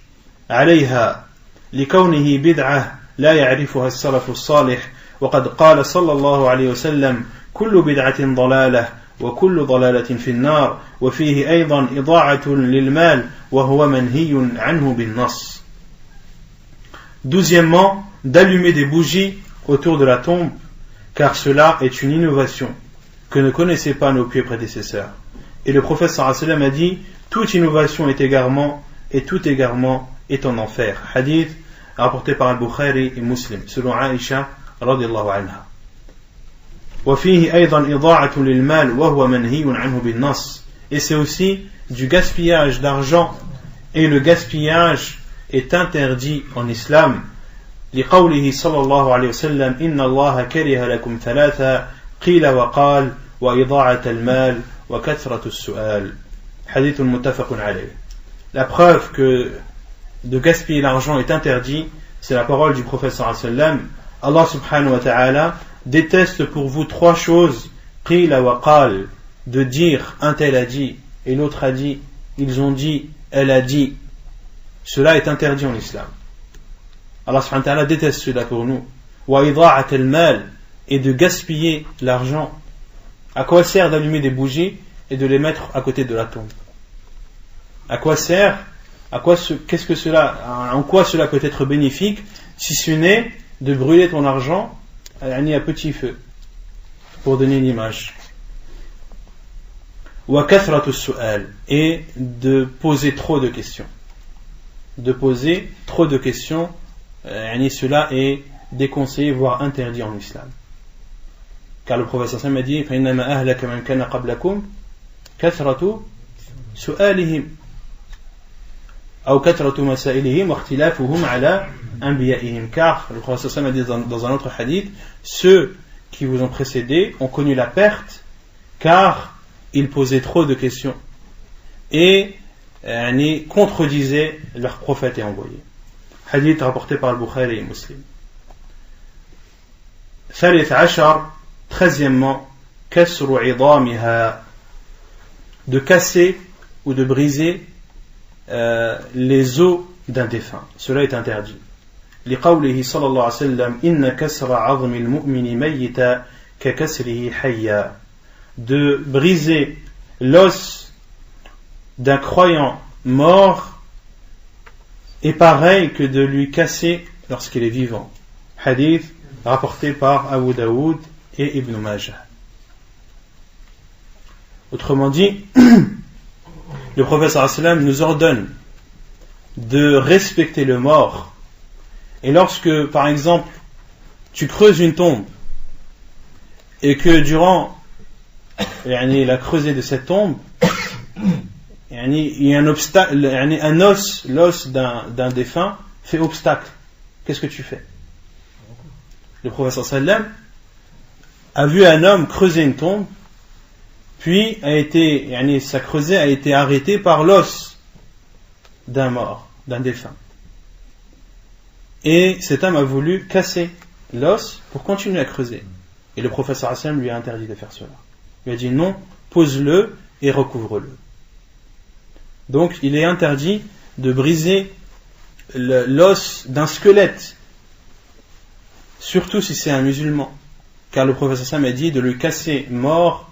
عليها لكونه بدعة لا يعرفها السلف الصالح وقد قال صلى الله عليه وسلم كل بدعة ضلالة وكل ضلالة في النار وفيه أيضا إضاعة للمال وهو منهي عنه بالنص. 12, d'allumer des bougies autour de la tombe, car cela est une innovation que ne connaissaient pas nos pieux prédécesseurs. Et le prophète sallallahu alayhi wa sallam a dit toute innovation est égarement et tout égarement est en enfer. Hadith rapporté par Al-Bukhari et Muslim selon Aïcha radiyallahu anha. وفيه أيضا إضاعة للمال وهو منهي عنه بالنص. Et c'est aussi du gaspillage d'argent, et le gaspillage est interdit en islam. لقوله صلى الله عليه وسلم إن الله كره لكم 3 قيل وقال وإضاعة المال وكثرة السؤال. حديث متفق عليه. La preuve que de gaspiller l'argent est interdit, c'est la parole du prophète sallallahu alayhi wa sallam. Allah subhanahu wa ta'ala déteste pour vous 3 choses, qila wa qal, de dire un tel a dit et l'autre a dit, ils ont dit, elle a dit. Cela est interdit en islam. Allah subhanahu wa ta'ala déteste cela pour nous. Wa ida'at al-mal, et de gaspiller l'argent. À quoi sert d'allumer des bougies et de les mettre à côté de la tombe? À quoi sert? Qu'est-ce que cela, en quoi cela peut être bénéfique, si ce n'est de brûler ton argent à petit feu, pour donner une image. Wa kathratu su'al, et de poser trop de questions. De poser trop de questions, cela est déconseillé, voire interdit en islam. Car le prophète sallallahu alayhi wa sallam a dit فَإِنَّمَا أَهْلَكَ مَنْ كَانَ قَبْلَكُمْ كَثْرَةُ سُؤَالِهِمْ أو كثرة مسائلهم واختلافهم على أنبيائهم. Car le prophète sallallahu alayhi wa sallam a dit dans un autre hadith, ceux qui vous ont précédés ont connu la perte car ils posaient trop de questions et contredisaient leurs prophètes et envoyés. Hadith rapporté par Al-Bukhari et Muslim. 13, كسر عظامها, de casser ou de briser les os d'un défunt. Cela est interdit. لقوله صلى الله عليه وسلم إن كسر عظم المؤمن ميتا ككسره حيا, de briser l'os d'un croyant mort est pareil que de lui casser lorsqu'il est vivant. Hadith rapporté par Abu Daoud et Ibn Majah. Autrement dit, le prophète sallallahu alayhi wa sallam nous ordonne de respecter le mort. Et lorsque, par exemple, tu creuses une tombe et que durant la creusée de cette tombe, il y a un obstacle, un os, l'os d'un défunt fait obstacle, qu'est-ce que tu fais? Le prophète sallallahu alayhi wa sallam a vu un homme creuser une tombe, puis sa creusée a été arrêtée par l'os d'un mort, d'un défunt. Et cet homme a voulu casser l'os pour continuer à creuser. Et le prophète sallallahu alayhi wa sallam lui a interdit de faire cela. Il a dit non, pose-le et recouvre-le. Donc il est interdit de briser l'os d'un squelette, surtout si c'est un musulman, car le prophète sallallahu alayhi wa sallam a dit de le casser mort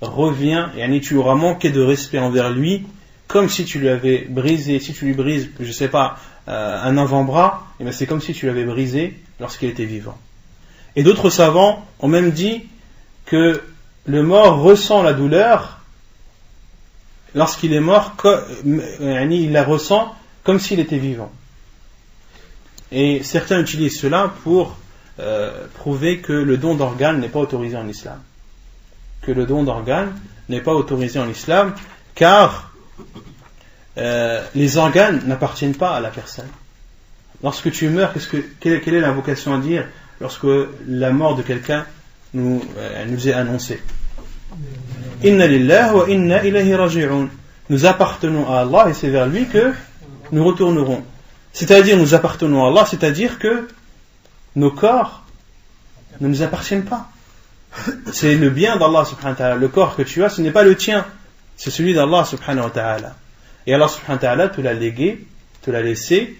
revient, et tu auras manqué de respect envers lui, comme si tu lui avais brisé, si tu lui brises, je sais pas, un avant-bras, et bien c'est comme si tu l'avais brisé lorsqu'il était vivant. Et d'autres savants ont même dit que le mort ressent la douleur lorsqu'il est mort, il la ressent comme s'il était vivant. Et certains utilisent cela pour prouver que le don d'organes n'est pas autorisé en islam. Que le don d'organes n'est pas autorisé en islam, car les organes n'appartiennent pas à la personne. Lorsque tu meurs, quelle est l'invocation à dire lorsque la mort de quelqu'un nous est annoncée? Inna lillahi wa inna ilayhi raji'un. Nous appartenons à Allah et c'est vers lui que nous retournerons. C'est-à-dire, nous appartenons à Allah, c'est-à-dire que nos corps ne nous appartiennent pas. C'est le bien d'Allah subhanahu wa ta'ala. Le corps que tu as, ce n'est pas le tien, c'est celui d'Allah subhanahu wa ta'ala. Et Allah subhanahu wa ta'ala te l'a légué, te l'a laissé,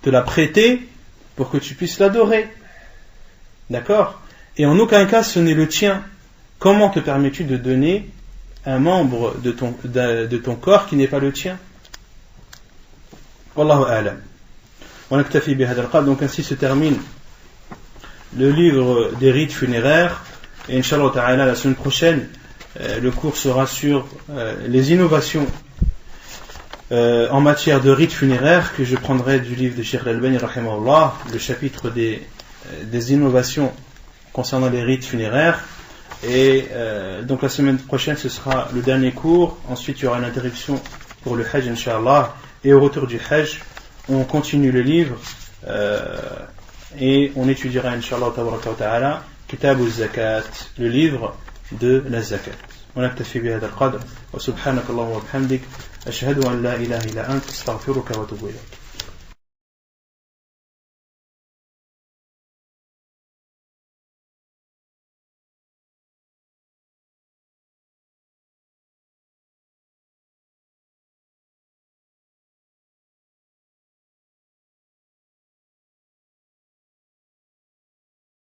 te l'a prêté pour que tu puisses l'adorer. D'accord? Et en aucun cas ce n'est le tien. Comment te permets-tu de donner un membre de ton corps qui n'est pas le tien? Wallahu a'lam. Donc ainsi se termine le livre des rites funéraires. Et Inch'Allah ta'ala, la semaine prochaine, le cours sera sur les innovations en matière de rites funéraires, que je prendrai du livre de Cheikh Al-Albani rahimahullah, le chapitre des innovations concernant les rites funéraires. Et donc la semaine prochaine ce sera le dernier cours. Ensuite il y aura une interruption pour le Hajj Inch'Allah, et au retour du Hajj on continue le livre et on étudiera Inch'Allah ta'ala Kitab al-Zakat, le livre de la Zakat. ونكتفي بهذا القدر وسبحانك اللهم وبحمدك أشهد أن لا إله إلا أنت أستغفرك وأتوب إليك.